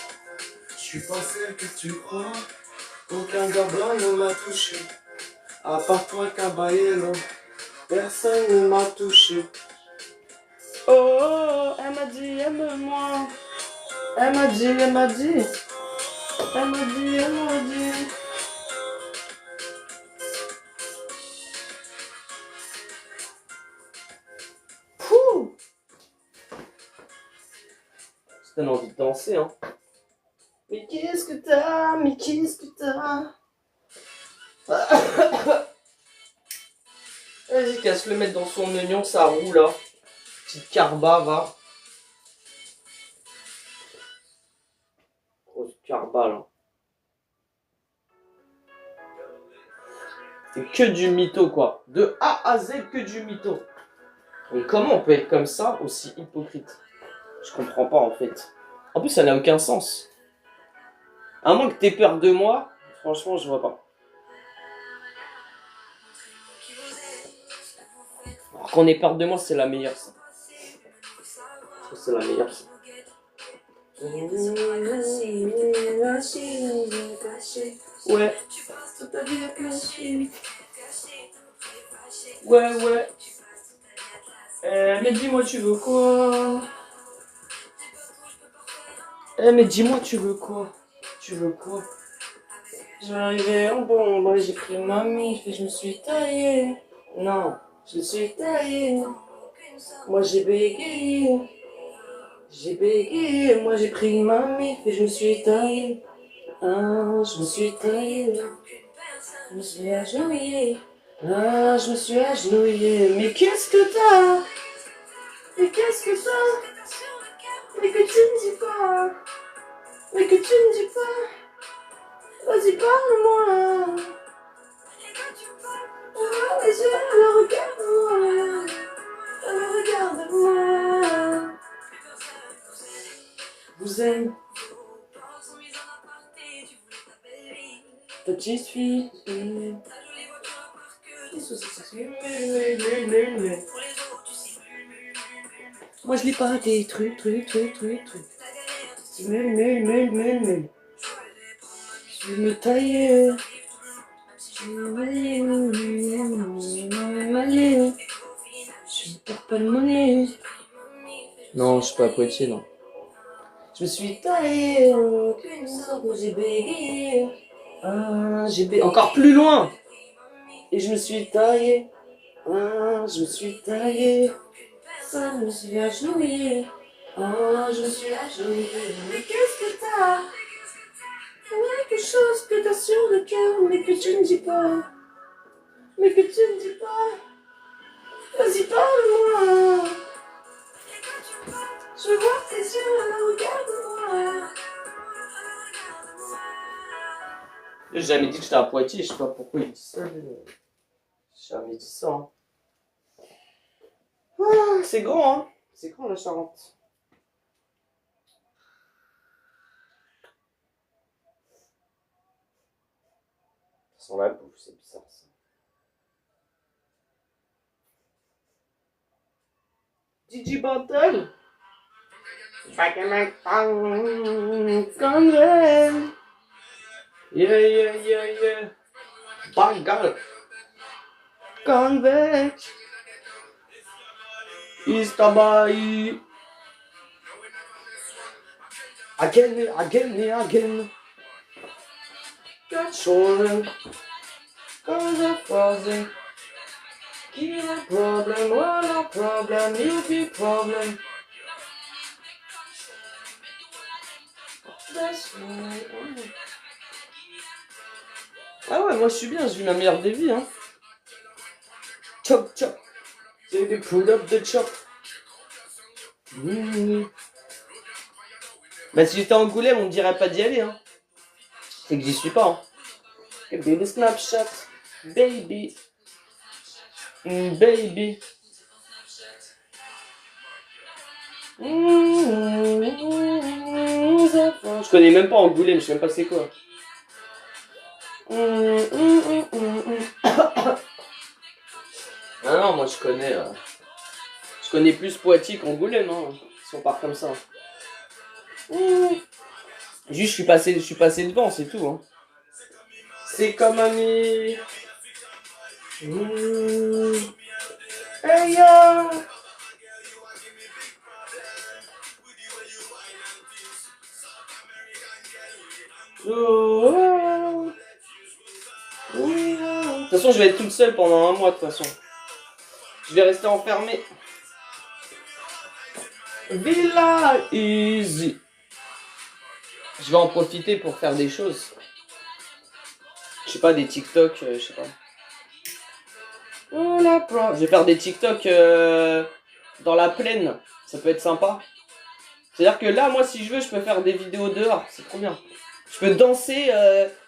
Je suis pas celle que tu crois. Aucun gars blanc ne m'a touché. À part toi, caballero. Personne ne m'a touché. Oh, elle m'a dit aime-moi. Elle m'a dit. Elle m'a dit. Pouh. Ça donne envie de danser, hein. Mais qu'est-ce que t'as? Vas-y, qu'à se le mettre dans son oignon, ça roule, là. Petite carba, va. Grosse carba, là. C'est que du mytho, quoi. De A à Z, que du mytho. Et comment on peut être comme ça, aussi hypocrite? Je comprends pas, en fait. En plus, ça n'a aucun sens. À moins que t'aies peur de moi, franchement, je vois pas. Alors qu'on ait peur de moi, c'est la meilleure, ça. C'est la meilleure, ça. Ouais. Ouais. Mais dis-moi, tu veux quoi? Mais dis-moi, tu veux quoi? J'arrivais en bon, moi j'ai pris ma mif et je me suis taillé. Non, je me suis taillé. Moi j'ai bégayé. Moi j'ai pris ma mif et je me suis taillé. Ah, je me suis taillé. Je me suis agenouillé. Ah, je me suis agenouillé. Mais qu'est-ce que t'as? Mais que tu me dis pas? Vas-y, parle-moi. Ah, mais regarde-moi. Vous aimez petite fille. Moi je lis pas des trucs. Mule. Je vais me tailler. Je perds pas de monnaie. Non, je suis pas potier, non. Je me suis taillé. Qu'une sorte où j'ai bégayé. Encore plus loin. Et je me suis taillé. Je me suis taillé. Ça me suis agenouillé. Je me suis agenouillé. Mais qu'est-ce que t'as? Quelque chose que t'as sur le cœur, mais que tu ne dis pas. Mais que tu ne dis pas. Vas-y, parle-moi. Je veux voir tes yeux, alors regarde-moi. J'ai jamais dit que j'étais à Poitiers, je sais pas pourquoi il dit ça. J'ai jamais dit ça. Hein. C'est grand, hein. C'est grand la Charente. Ça sent la bouffe, c'est bizarre ça. Gigi Bottle. Convent. Yeah. Bagal. Convent. Istabai. Again. Got children. Cause of frozen. Keep a problem, well a problem, you be problem. Ah ouais, moi je suis bien, je vis ma meilleure des vies, hein. Chop. Baby, pull up the chop. Bah si j'étais à Angoulême, on me dirait pas d'y aller, hein. C'est que j'y suis pas, hein. Baby Snapchat, baby. Baby. Je connais même pas Angoulême, je sais même pas c'est quoi. Ah non, moi je connais plus Poitiers qu'Angoulême, hein, si on part comme ça. Juste je suis passé devant, c'est tout. Hein. C'est comme ami. Hey yo. Oh. De toute façon, je vais être toute seule pendant un mois de toute façon. Je vais rester enfermé. Villa Easy. Je vais en profiter pour faire des choses. Je sais pas, des TikTok, je sais pas. Je vais faire des TikTok dans la plaine. Ça peut être sympa. C'est-à-dire que là, moi, si je veux, je peux faire des vidéos dehors. C'est trop bien. Je peux danser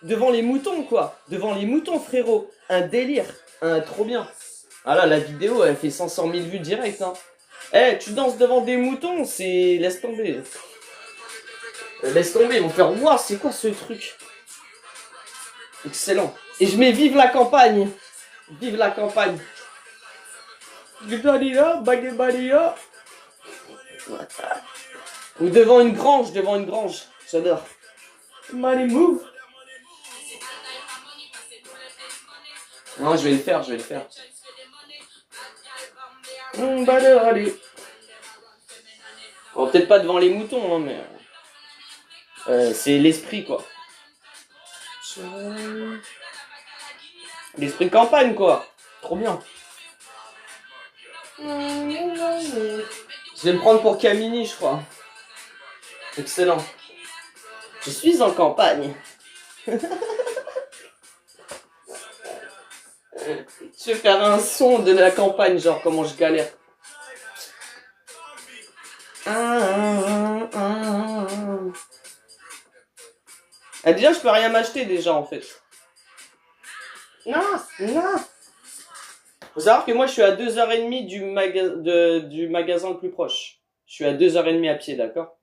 devant les moutons, quoi. Devant les moutons, frérot. Un délire. Trop bien. Ah là, la vidéo, elle fait 500 000 vues direct. Hein. Eh, tu danses devant des moutons, c'est... Laisse tomber. Laisse tomber, ils vont faire... Ouah, c'est quoi ce truc? Excellent. Et je mets vive la campagne. Vive la campagne. Ou devant une grange. J'adore. Money move. Non, je vais le faire. Bon, peut-être pas devant les moutons, hein, mais... c'est l'esprit, quoi. L'esprit campagne, quoi. Trop bien. Je vais me prendre pour Camini, je crois. Excellent. Je suis en campagne. Je vais faire un son de la campagne, genre comment je galère. Ah, déjà, je peux rien m'acheter déjà en fait. Non. Faut savoir que moi je suis à 2h30 du magasin le plus proche. Je suis à 2h30 à pied, d'accord?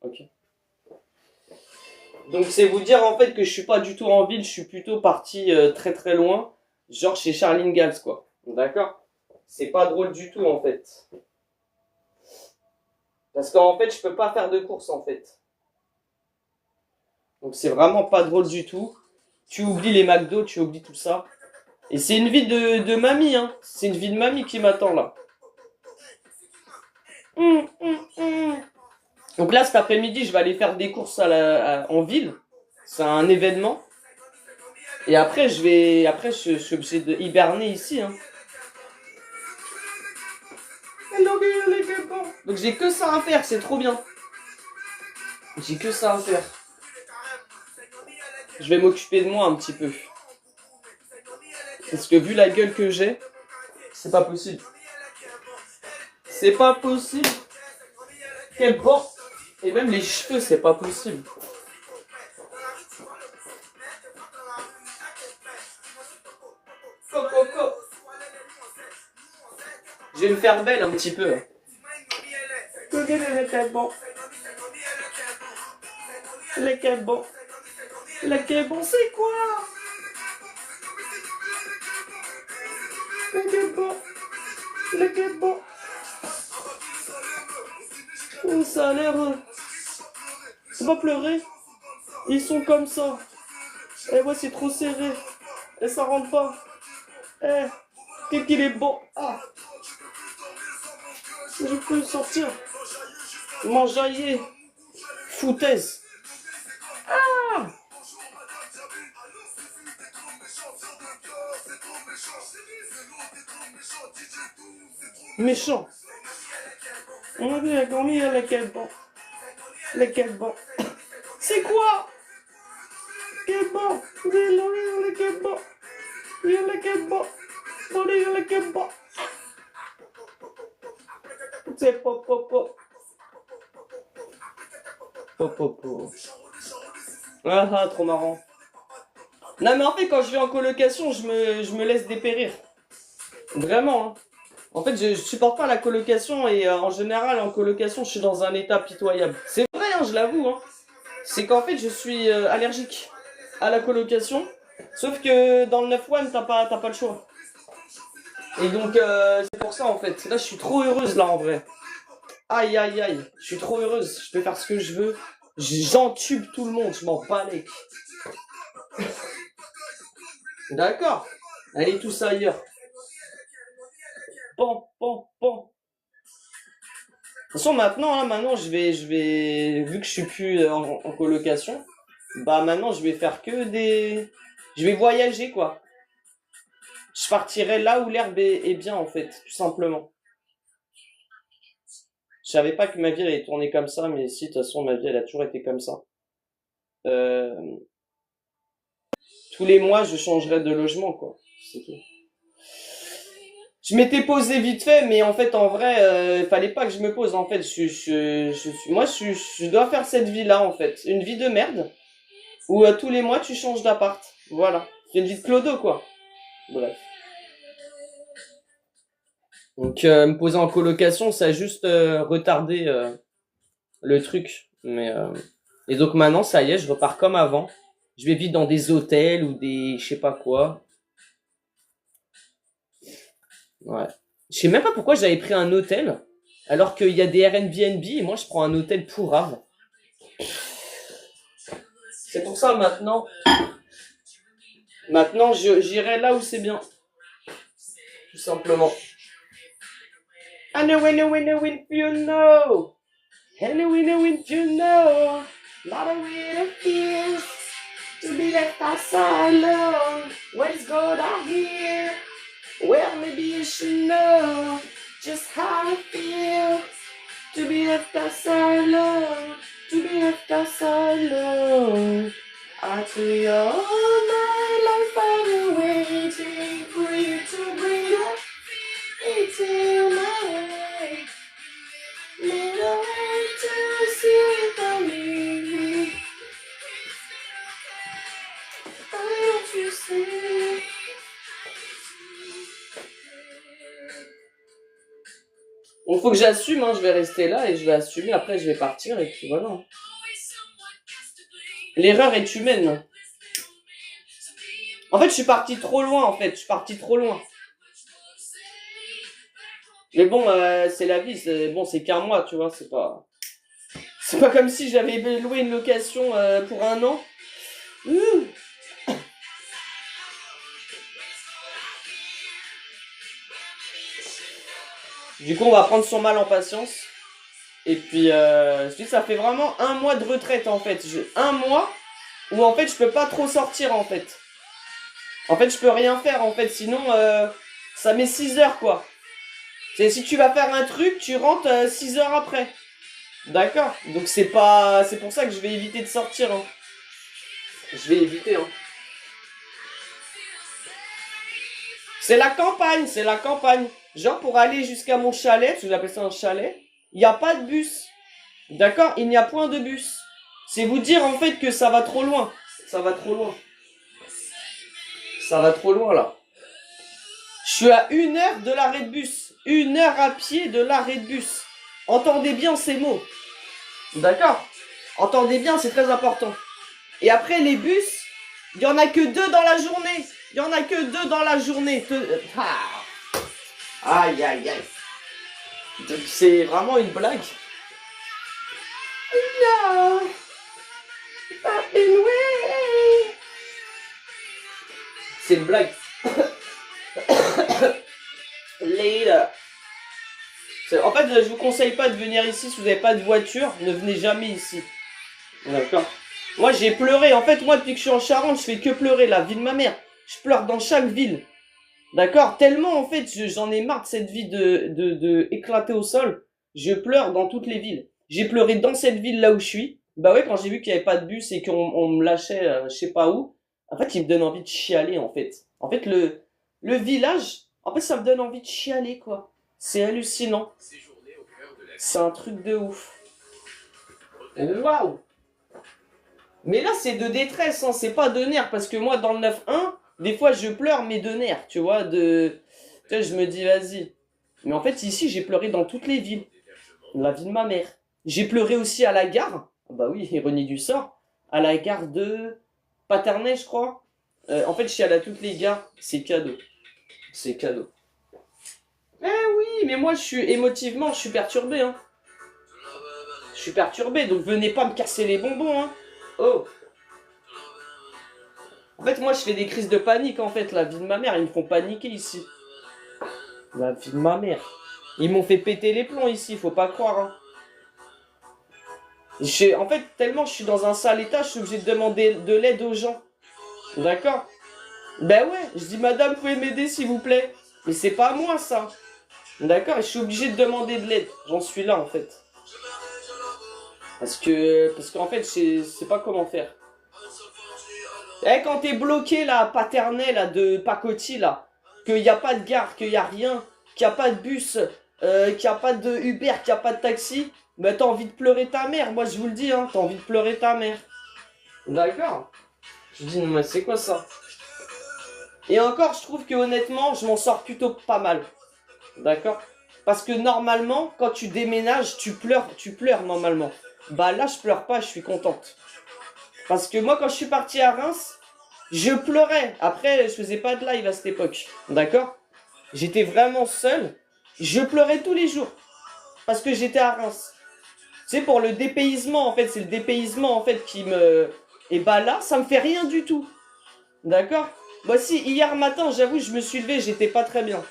Ok. Donc c'est vous dire en fait que je suis pas du tout en ville, je suis plutôt parti très très loin. Genre chez Charline Gals quoi. D'accord? C'est pas drôle du tout en fait. Parce qu'en fait je peux pas faire de course en fait. Donc c'est vraiment pas drôle du tout. Tu oublies les McDo, tu oublies tout ça. Et c'est une vie de mamie, hein. C'est une vie de mamie qui m'attend là. Donc là cet après-midi je vais aller faire des courses en ville. C'est un événement. Et après, je suis obligé de hiberner ici, hein. Donc j'ai que ça à faire, c'est trop bien. J'ai que ça à faire. Je vais m'occuper de moi un petit peu. Parce que vu la gueule que j'ai, c'est pas possible. C'est pas possible. Quel bon. Et même les cheveux, c'est pas possible. Coco. Je vais me faire belle un petit peu. Lequel bon. Lequel bon. Lequel bon, c'est quoi? Lequel bon. Lequel bon. Ça a l'air... C'est pas pleurer. Ils sont comme ça. Eh ouais, c'est trop serré. Et ça rentre pas. Eh, qu'est-ce qu'il est bon. Ah. Je peux sortir. M'enjailler. Foutaise. Ah. Méchant. On a vu la gormille à laquelle bon. Lequel bon. C'est quoi? Quel bon. Lequel bon. Lequel bon. Lequel bon. C'est pop. Ah, trop marrant. Non mais en fait quand je vais en colocation, je me laisse dépérir. Vraiment, hein. En fait, je supporte pas la colocation et en général, en colocation, je suis dans un état pitoyable. C'est vrai, hein, je l'avoue, hein. C'est qu'en fait, je suis allergique à la colocation. Sauf que dans le 9-1, t'as pas le choix. Et donc, c'est pour ça, en fait. Là, je suis trop heureuse, là, en vrai. Aïe. Je suis trop heureuse. Je peux faire ce que je veux. J'entube tout le monde. Je m'en bats les... D'accord. Allez tous ailleurs. Bon. De toute façon, maintenant, je vais, vu que je suis plus en colocation, bah maintenant, je vais faire que des... Je vais voyager, quoi. Je partirai là où l'herbe est bien, en fait, tout simplement. Je savais pas que ma vie allait tourner comme ça, mais si, de toute façon, ma vie, elle a toujours été comme ça. Tous les mois, je changerai de logement, quoi. C'est tout. Je m'étais posé vite fait, mais en fait, en vrai, fallait pas que je me pose. En fait, je dois faire cette vie-là, en fait. Une vie de merde, où tous les mois, tu changes d'appart. Voilà. C'est une vie de clodo, quoi. Bref. Donc, me poser en colocation, ça a juste retardé le truc. Et donc maintenant, ça y est, je repars comme avant. Je vais vivre dans des hôtels ou des... je sais pas quoi. Ouais. Je sais même pas pourquoi j'avais pris un hôtel, alors qu'il y a des Airbnb et moi je prends un hôtel pourrave. C'est pour ça maintenant j'irai là où c'est bien. Tout simplement. I know if you know. I know if you know. Not a way to feel. To be left outside alone. What's going on here? Well, maybe you should know just how I feel to be left outside alone, to be left outside alone. I took all my life I've been waiting for you to bring up into my way. Little way to see without me. Why don't you see? Bon, faut que j'assume, hein, je vais rester là et je vais assumer, après je vais partir et puis voilà. L'erreur est humaine. En fait, je suis parti trop loin, Mais bon, c'est la vie, c'est qu'un mois, tu vois, c'est pas comme si j'avais loué une location pour un an. Du coup, on va prendre son mal en patience. Et puis, je dis, ça fait vraiment un mois de retraite, en fait. Un mois où, en fait, je peux pas trop sortir, en fait. En fait, je peux rien faire, en fait, sinon, ça met 6 heures, quoi. C'est si tu vas faire un truc, tu rentres 6 heures après. D'accord? Donc c'est pas... C'est pour ça que je vais éviter de sortir, hein. Je vais éviter, hein. C'est la campagne, c'est la campagne. Genre, pour aller jusqu'à mon chalet, parce que j'appelle ça un chalet, il n'y a pas de bus. D'accord? Il n'y a point de bus. C'est vous dire, en fait, que ça va trop loin. Ça va trop loin. Ça va trop loin, là. Je suis à 1 heure de l'arrêt de bus. 1 heure à pied de l'arrêt de bus. Entendez bien ces mots. D'accord? Entendez bien, c'est très important. Et après, les bus, il n'y en a que 2 dans la journée. Il n'y en a que 2 dans la journée. Aïe, aïe, aïe. Donc, c'est vraiment une blague. No. C'est une blague. Later. En fait, je vous conseille pas de venir ici si vous n'avez pas de voiture. Ne venez jamais ici. D'accord. Moi, j'ai pleuré. En fait, moi, depuis que je suis en Charente, je fais que pleurer. La vie de ma mère. Je pleure dans chaque ville. D'accord. Tellement, en fait, j'en ai marre de cette vie de éclater au sol. Je pleure dans toutes les villes. J'ai pleuré dans cette ville là où je suis. Bah ouais, quand j'ai vu qu'il n'y avait pas de bus et qu'on me lâchait je sais pas où. En fait, il me donne envie de chialer, en fait. En fait, le village, en fait, ça me donne envie de chialer, quoi. C'est hallucinant. C'est un truc de ouf. Waouh! Mais là, c'est de détresse, hein, c'est pas de nerfs, parce que moi, dans le 9-1, des fois, je pleure, mais de nerfs, tu vois, Tu sais, je me dis, vas-y. Mais en fait, ici, j'ai pleuré dans toutes les villes. La vie de ma mère. J'ai pleuré aussi à la gare. Bah oui, ironie du sort. À la gare de Paternais, je crois. En fait, je suis allé à toutes les gares. C'est cadeau. C'est cadeau. Eh oui, mais moi, émotivement, je suis perturbé, hein. Je suis perturbé, donc venez pas me casser les bonbons, hein. Oh. En fait, moi, je fais des crises de panique, en fait. La vie de ma mère, ils me font paniquer ici. La vie de ma mère. Ils m'ont fait péter les plombs ici, faut pas croire, hein. En fait, tellement je suis dans un sale état, je suis obligé de demander de l'aide aux gens. D'accord? Ben ouais, je dis, madame, vous pouvez m'aider, s'il vous plaît. Mais c'est pas moi, ça. D'accord? Et je suis obligé de demander de l'aide. J'en suis là, en fait. Parce qu'en fait, je sais pas comment faire. Eh, quand t'es bloqué, là, à Paternais, là, de Pacotille, là, qu'il n'y a pas de gare, qu'il n'y a rien, qu'il n'y a pas de bus, qu'il n'y a pas de Uber, qu'il n'y a pas de taxi, bah t'as envie de pleurer ta mère, moi je vous le dis, hein, t'as envie de pleurer ta mère. D'accord? Je dis, mais c'est quoi ça? Et encore, je trouve que honnêtement, je m'en sors plutôt pas mal. D'accord? Parce que normalement, quand tu déménages, tu pleures normalement. Bah là, je pleure pas, je suis contente. Parce que moi, quand je suis parti à Reims, je pleurais. Après, je faisais pas de live à cette époque. D'accord? J'étais vraiment seul. Je pleurais tous les jours. Parce que j'étais à Reims. Tu sais, pour le dépaysement, en fait, c'est le dépaysement, en fait, qui me... Et bah là, ça me fait rien du tout. D'accord? Bah si, hier matin, j'avoue, je me suis levé, j'étais pas très bien.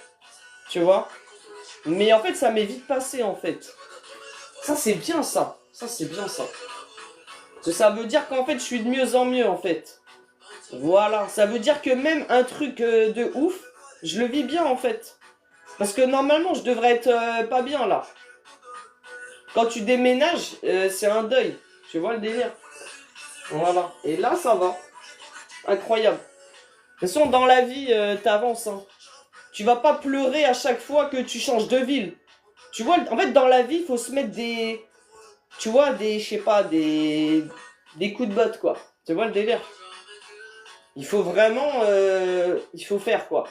Tu vois? Mais en fait, ça m'est vite passé, en fait. Ça, c'est bien, ça. Ça, c'est bien, ça. Ça veut dire qu'en fait, je suis de mieux en mieux, en fait. Voilà. Ça veut dire que même un truc de ouf, je le vis bien, en fait. Parce que normalement, je devrais être pas bien, là. Quand tu déménages, c'est un deuil. Tu vois le délire? Voilà. Et là, ça va. Incroyable. De toute façon, dans la vie, t'avances, hein. Tu vas pas pleurer à chaque fois que tu changes de ville. Tu vois, en fait, dans la vie, il faut se mettre des... Tu vois, je sais pas, des coups de botte, quoi. Tu vois le délire? Il faut vraiment... il faut faire, quoi.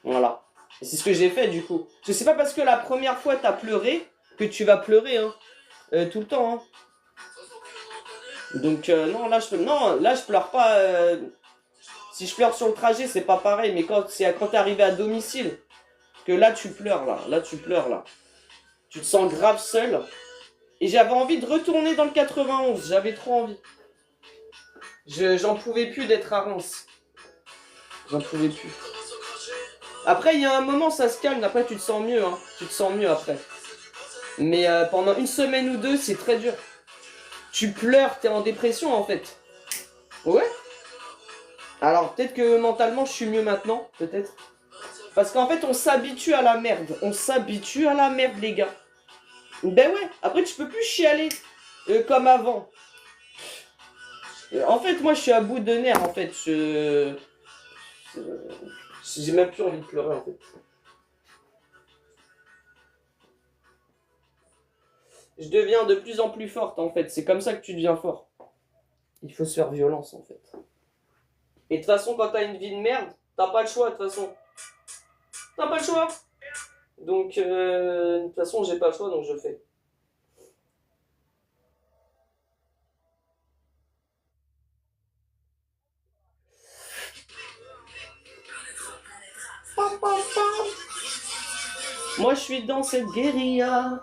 Voilà. Et c'est ce que j'ai fait, du coup. Je sais pas parce que la première fois, t'as pleuré, que tu vas pleurer, hein. Tout le temps, hein. Donc, non, là, je pleure pas... Si je pleure sur le trajet, c'est pas pareil, mais quand t'es arrivé à domicile, que là, tu pleures, là. Là, tu pleures, là. Tu te sens grave seul. Et j'avais envie de retourner dans le 91. J'avais trop envie. J'en pouvais plus d'être à Reims. J'en pouvais plus. Après, il y a un moment, ça se calme. Après, tu te sens mieux. Hein. Tu te sens mieux après. Mais pendant une semaine ou deux, c'est très dur. Tu pleures, t'es en dépression en fait. Ouais. Alors, peut-être que mentalement, je suis mieux maintenant, peut-être. Parce qu'en fait, on s'habitue à la merde. On s'habitue à la merde, les gars. Ben ouais, après, tu peux plus chialer comme avant. En fait, moi, je suis à bout de nerfs, en fait. J'ai même plus envie de pleurer, en fait. Je deviens de plus en plus forte, en fait. C'est comme ça que tu deviens fort. Il faut se faire violence, en fait. Et de toute façon, quand t'as une vie de merde, t'as pas le choix, de toute façon. T'as pas le choix. Donc, de toute façon, j'ai pas le choix, donc je fais. Moi, je suis dans cette guérilla.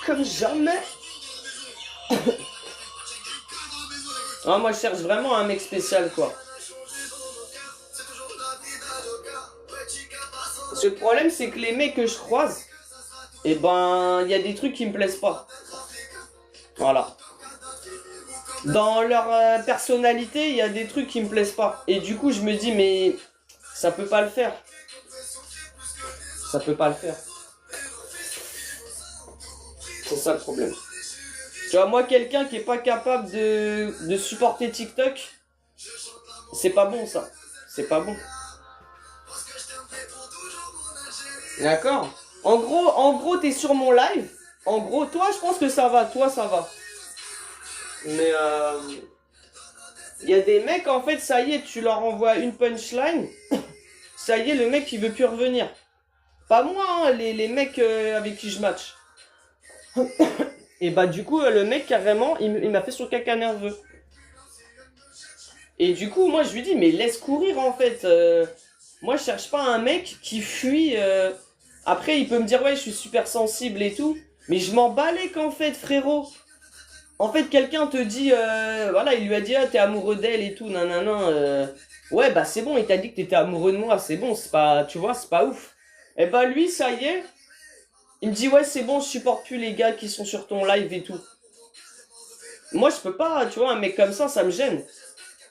Comme jamais. Ah, moi, je cherche vraiment un mec spécial, quoi. Parce que le problème, c'est que les mecs que je croise, eh ben, il y a des trucs qui me plaisent pas. Voilà. Dans leur personnalité, il y a des trucs qui me plaisent pas. Et du coup, je me dis, mais ça peut pas le faire. Ça peut pas le faire. C'est ça le problème. Tu vois, moi, quelqu'un qui est pas capable de supporter TikTok, c'est pas bon, ça. C'est pas bon. D'accord? En gros, t'es sur mon live. En gros, toi, je pense que ça va. Toi, ça va. Mais il y a des mecs, en fait, ça y est, tu leur envoies une punchline. Ça y est, le mec, il veut plus revenir. Pas moi, hein, les mecs avec qui je match. Et bah, du coup, le mec, carrément, il m'a fait son caca nerveux. Et du coup, moi, je lui dis, mais laisse courir, en fait. Moi, je cherche pas un mec qui fuit. Après, il peut me dire, ouais, je suis super sensible et tout. Mais je m'en balais qu'en fait, frérot. En fait, quelqu'un te dit, voilà, il lui a dit, ah, t'es amoureux d'elle et tout, nanana. Ouais, bah c'est bon, il t'a dit que t'étais amoureux de moi, c'est bon, c'est pas, tu vois, c'est pas ouf. Et bah lui, ça y est, il me dit, ouais, c'est bon, je supporte plus les gars qui sont sur ton live et tout. Moi, je peux pas, tu vois, un mec comme ça me gêne.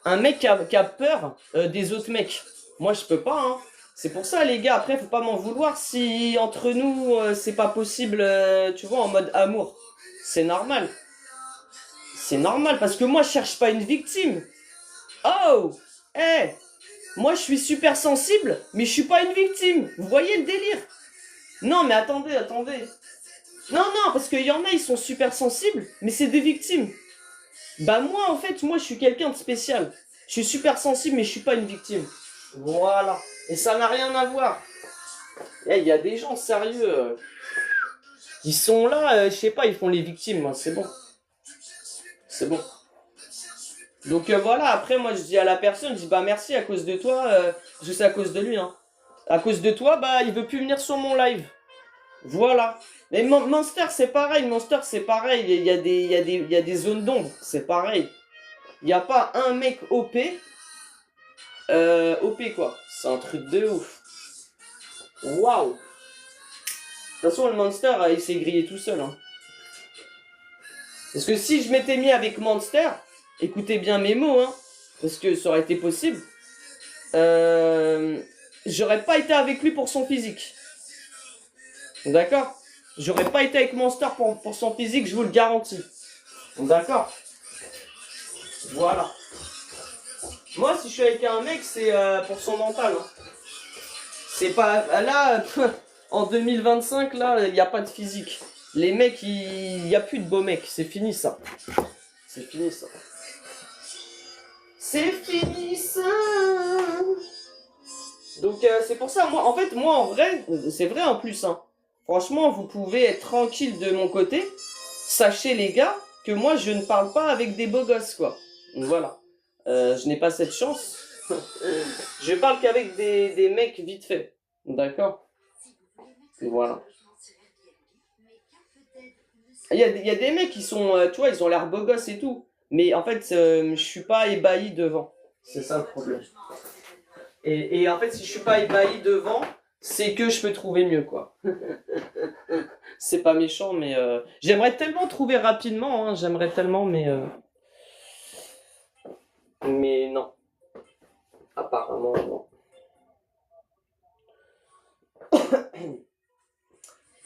Un mec qui a peur des autres mecs. Moi, je peux pas, hein. C'est pour ça, les gars, après, faut pas m'en vouloir si entre nous, c'est pas possible, tu vois, en mode amour. C'est normal. C'est normal, parce que moi, je cherche pas une victime. Oh! Eh! Moi, je suis super sensible, mais je suis pas une victime. Vous voyez le délire? Non, mais attendez. Non, parce qu'il y en a, ils sont super sensibles, mais c'est des victimes. Bah moi, en fait, moi, je suis quelqu'un de spécial. Je suis super sensible, mais je suis pas une victime. Voilà. Et ça n'a rien à voir. Il y a des gens sérieux. Ils sont là, je sais pas, ils font les victimes. Moi, c'est bon. C'est bon. Donc voilà, après, moi, je dis à la personne, je dis, bah merci, à cause de toi, je sais à cause de lui, hein. À cause de toi, bah, il veut plus venir sur mon live. Voilà. Mais Monster, c'est pareil. Monster, c'est pareil. Il y a des zones d'ombre. C'est pareil. Il n'y a pas un mec OP. OP, quoi. C'est un truc de ouf. Waouh. De toute façon, le Monster, il s'est grillé tout seul. Hein. Parce que si je m'étais mis avec Monster, écoutez bien mes mots, hein, parce que ça aurait été possible, j'aurais pas été avec lui pour son physique. D'accord? J'aurais pas été avec Monster pour son physique, je vous le garantis. D'accord? Voilà. Moi, si je suis avec un mec, c'est pour son mental. Hein. C'est pas... Là, en 2025, là, il n'y a pas de physique. Les mecs, il n'y a plus de beaux mecs. C'est fini, ça. C'est fini, ça. C'est fini, ça. Donc, c'est pour ça. Moi, en vrai, c'est vrai en plus, hein. Franchement, vous pouvez être tranquille de mon côté. Sachez, les gars, que moi, je ne parle pas avec des beaux gosses, quoi. Donc, voilà. Je n'ai pas cette chance. Je parle qu'avec des mecs vite fait. D'accord? Voilà. Il y a des mecs qui sont, tu vois, ils ont l'air beaux gosses et tout. Mais en fait, je suis pas ébahi devant. C'est ça le problème. Et en fait, si je suis pas ébahi devant, c'est que je peux trouver mieux, quoi. C'est pas méchant, mais j'aimerais tellement trouver rapidement, hein, j'aimerais tellement, mais Mais non. Apparemment, non.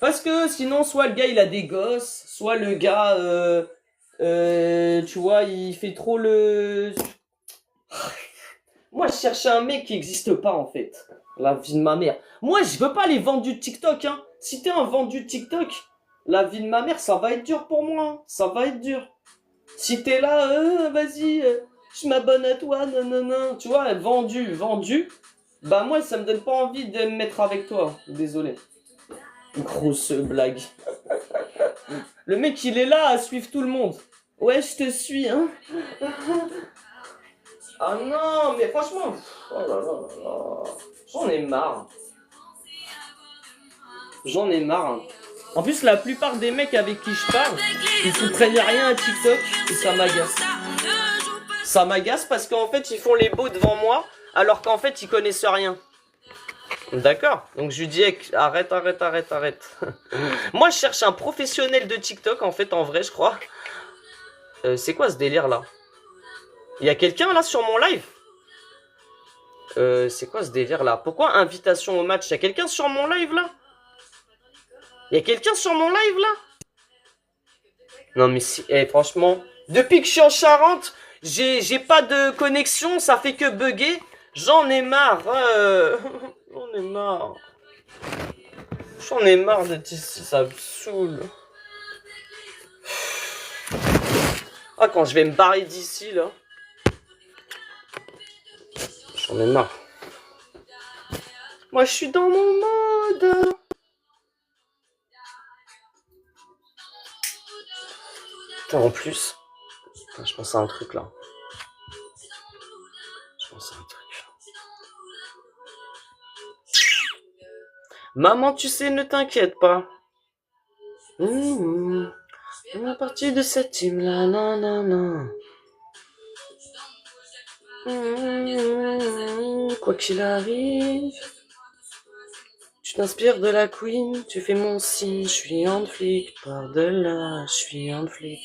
Parce que sinon, soit le gars il a des gosses, soit le gars, tu vois, il fait trop le... Moi, je cherchais un mec qui n'existe pas en fait. La vie de ma mère. Moi, je veux pas les vendus de TikTok, hein. Si t'es un vendu de TikTok, la vie de ma mère, ça va être dur pour moi. Hein. Ça va être dur. Si t'es là, vas-y, je m'abonne à toi, non. Tu vois, vendu. Bah moi, ça me donne pas envie de me mettre avec toi. Désolé. Grosse blague. Le mec, il est là à suivre tout le monde. Ouais, je te suis, hein. Ah non, mais franchement, oh là là là là. J'en ai marre. J'en ai marre. Hein. En plus, la plupart des mecs avec qui je parle, ils comprennent rien à TikTok et ça m'agace. Ça m'agace parce qu'en fait, ils font les beaux devant moi, alors qu'en fait, ils connaissent rien. D'accord. Donc je lui dis, arrête. Moi, je cherche un professionnel de TikTok, en fait, en vrai, je crois. C'est quoi ce délire là? Il y a quelqu'un là sur mon live? C'est quoi ce délire là? Pourquoi invitation au match? Il y a quelqu'un sur mon live là? Il y a quelqu'un sur mon live là? Non mais si, franchement, depuis que je suis en Charente, j'ai pas de connexion, ça fait que bugger. J'en ai marre. J'en ai marre. J'en ai marre d'être ici, ça me saoule. Ah, quand je vais me barrer d'ici là. J'en ai marre. Moi, je suis dans mon mode. Putain, en plus. Putain, je pense à un truc là. Maman, tu sais, ne t'inquiète pas. On est parti de cette team là, non. Quoi qu'il arrive, tu t'inspires de la queen, tu fais mon signe, je suis un flic, par de là, je suis un flic.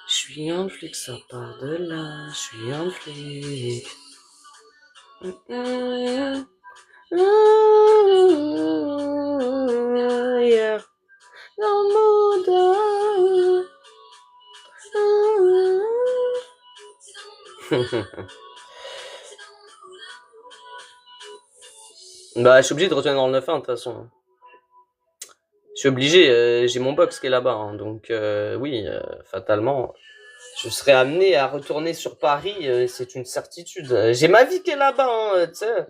Je suis un flic, ça part de là, je suis un flic. Yeah. Dans le monde. Bah, je suis obligé de retourner dans le 9-1 de toute façon. Je suis obligé, j'ai mon box qui est là-bas, hein, donc oui, fatalement, je serai amené à retourner sur Paris, c'est une certitude. J'ai ma vie qui est là-bas, hein, tu sais.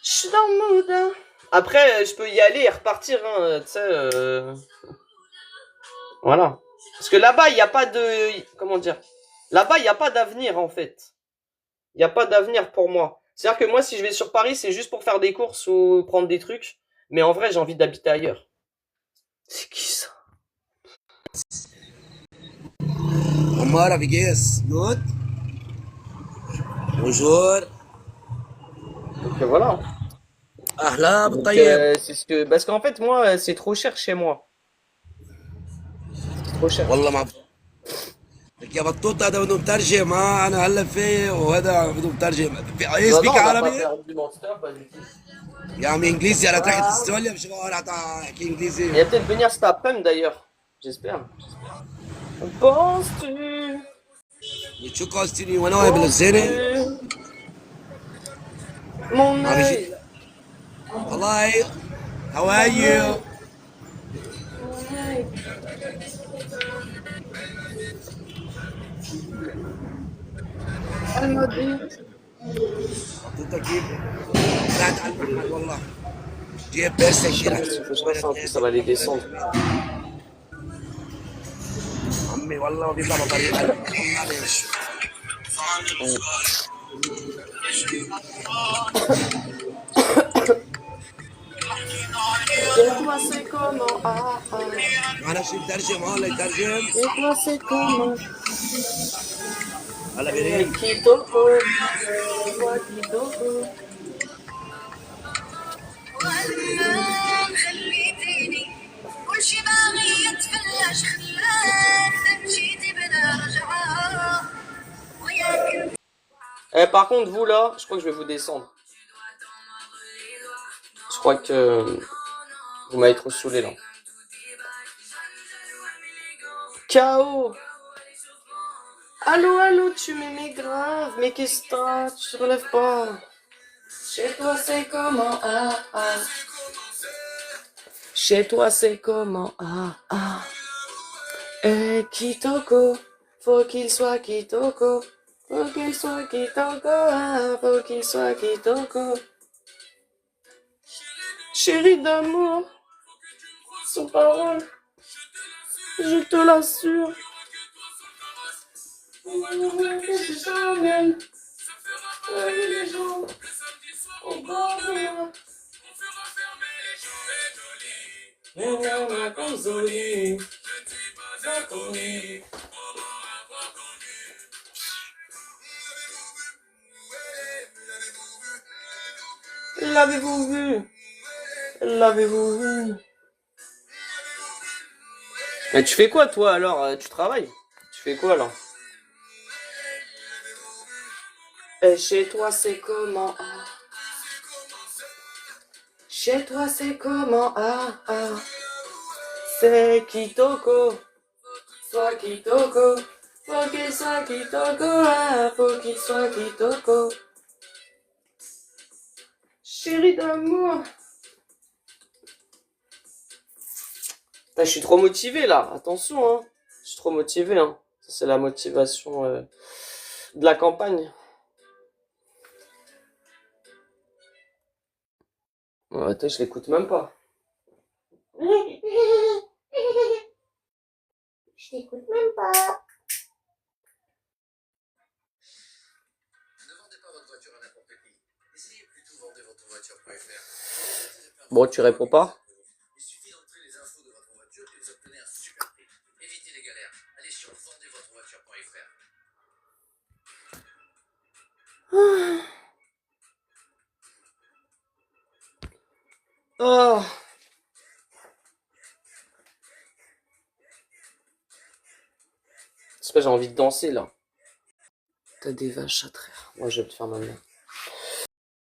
Je suis dans le mood. Hein. Après, je peux y aller et repartir, hein, tu sais. Voilà. Parce que là-bas, il n'y a pas de... Comment dire? Là-bas, il n'y a pas d'avenir, en fait. Il n'y a pas d'avenir pour moi. C'est-à-dire que moi, si je vais sur Paris, c'est juste pour faire des courses ou prendre des trucs. Mais en vrai, j'ai envie d'habiter ailleurs. C'est qui ça? Omar Avigues, good. Bonjour. Donc voilà. أهلا Donc, بالطيب. c'est ce que... Parce qu'en fait, moi, c'est trop cher chez moi. C'est trop cher. والله ما لك يا بطوط هذا بدهم مترجم ها انا هلا في وهذا بدهم مترجم اي سبيك عربي يا عمي انجليزي انا تحت استراليا مش بقول احكي انجليزي Il va peut-être venir cet après-midi d'ailleurs. J'espère. Penses-tu شو قصدي وانا واقف بالزينه Mon ما في œil. شيء والله how are you Elle m'a dit. بطوطه كيف طلعت على المحل والله جيب بس تشيل Je passe un peu, ça va les descendre. عمي والله ما بيطلع بطريقه والله ليش Et toi c'est comment معنا شيء يترجم هلا يترجم Et toi c'est comment هلا بيريد Kitoko Toi Kitoko خليتيني كل شي باغي يتفلاش خلاك جيتي بلا رجعة Eh, par contre, vous là, je crois que je vais vous descendre. Je crois que vous m'avez trop saoulé là. KO. Allô, allô, tu m'aimais grave, mais qu'est-ce que t'as? Tu te relèves pas. Chez toi c'est comment, ah, ah. Chez toi c'est comment, ah, ah. Kitoko, faut qu'il soit Kitoko. Faut qu'il soit Kitoko, ah, faut qu'il soit Kitoko. Chérie d'amour, sans parole, je te l'assure. L'avez-vous vu? L'avez-vous vu? Mais tu fais quoi toi alors? Tu travailles? Tu fais quoi alors? Et chez toi c'est comment? Ah. Chez toi c'est comment? Ah ah. C'est Kitoko. Soit Kitoko. Faut qu'il soit Kitoko. Ah, faut qu'il soit Kitoko. Chérie d'amour. Je suis trop motivé là. Attention hein. Je suis trop motivé hein. Ça c'est la motivation de la campagne. Oh, attends, je l'écoute même pas. Je t'écoute même pas. Ne vendez pas votre voiture à n'importe qui. Essayez plutôt vendezvotrevoiture.fr. Bon, tu réponds pas? Il suffit d'entrer les infos de votre voiture et vous obtenez un super prix. Évitez les galères. Allez sur vendezvotrevoiture.fr. Oh. C'est pas, j'ai envie de danser là. T'as des vaches à traire. Moi je vais te faire ma mère.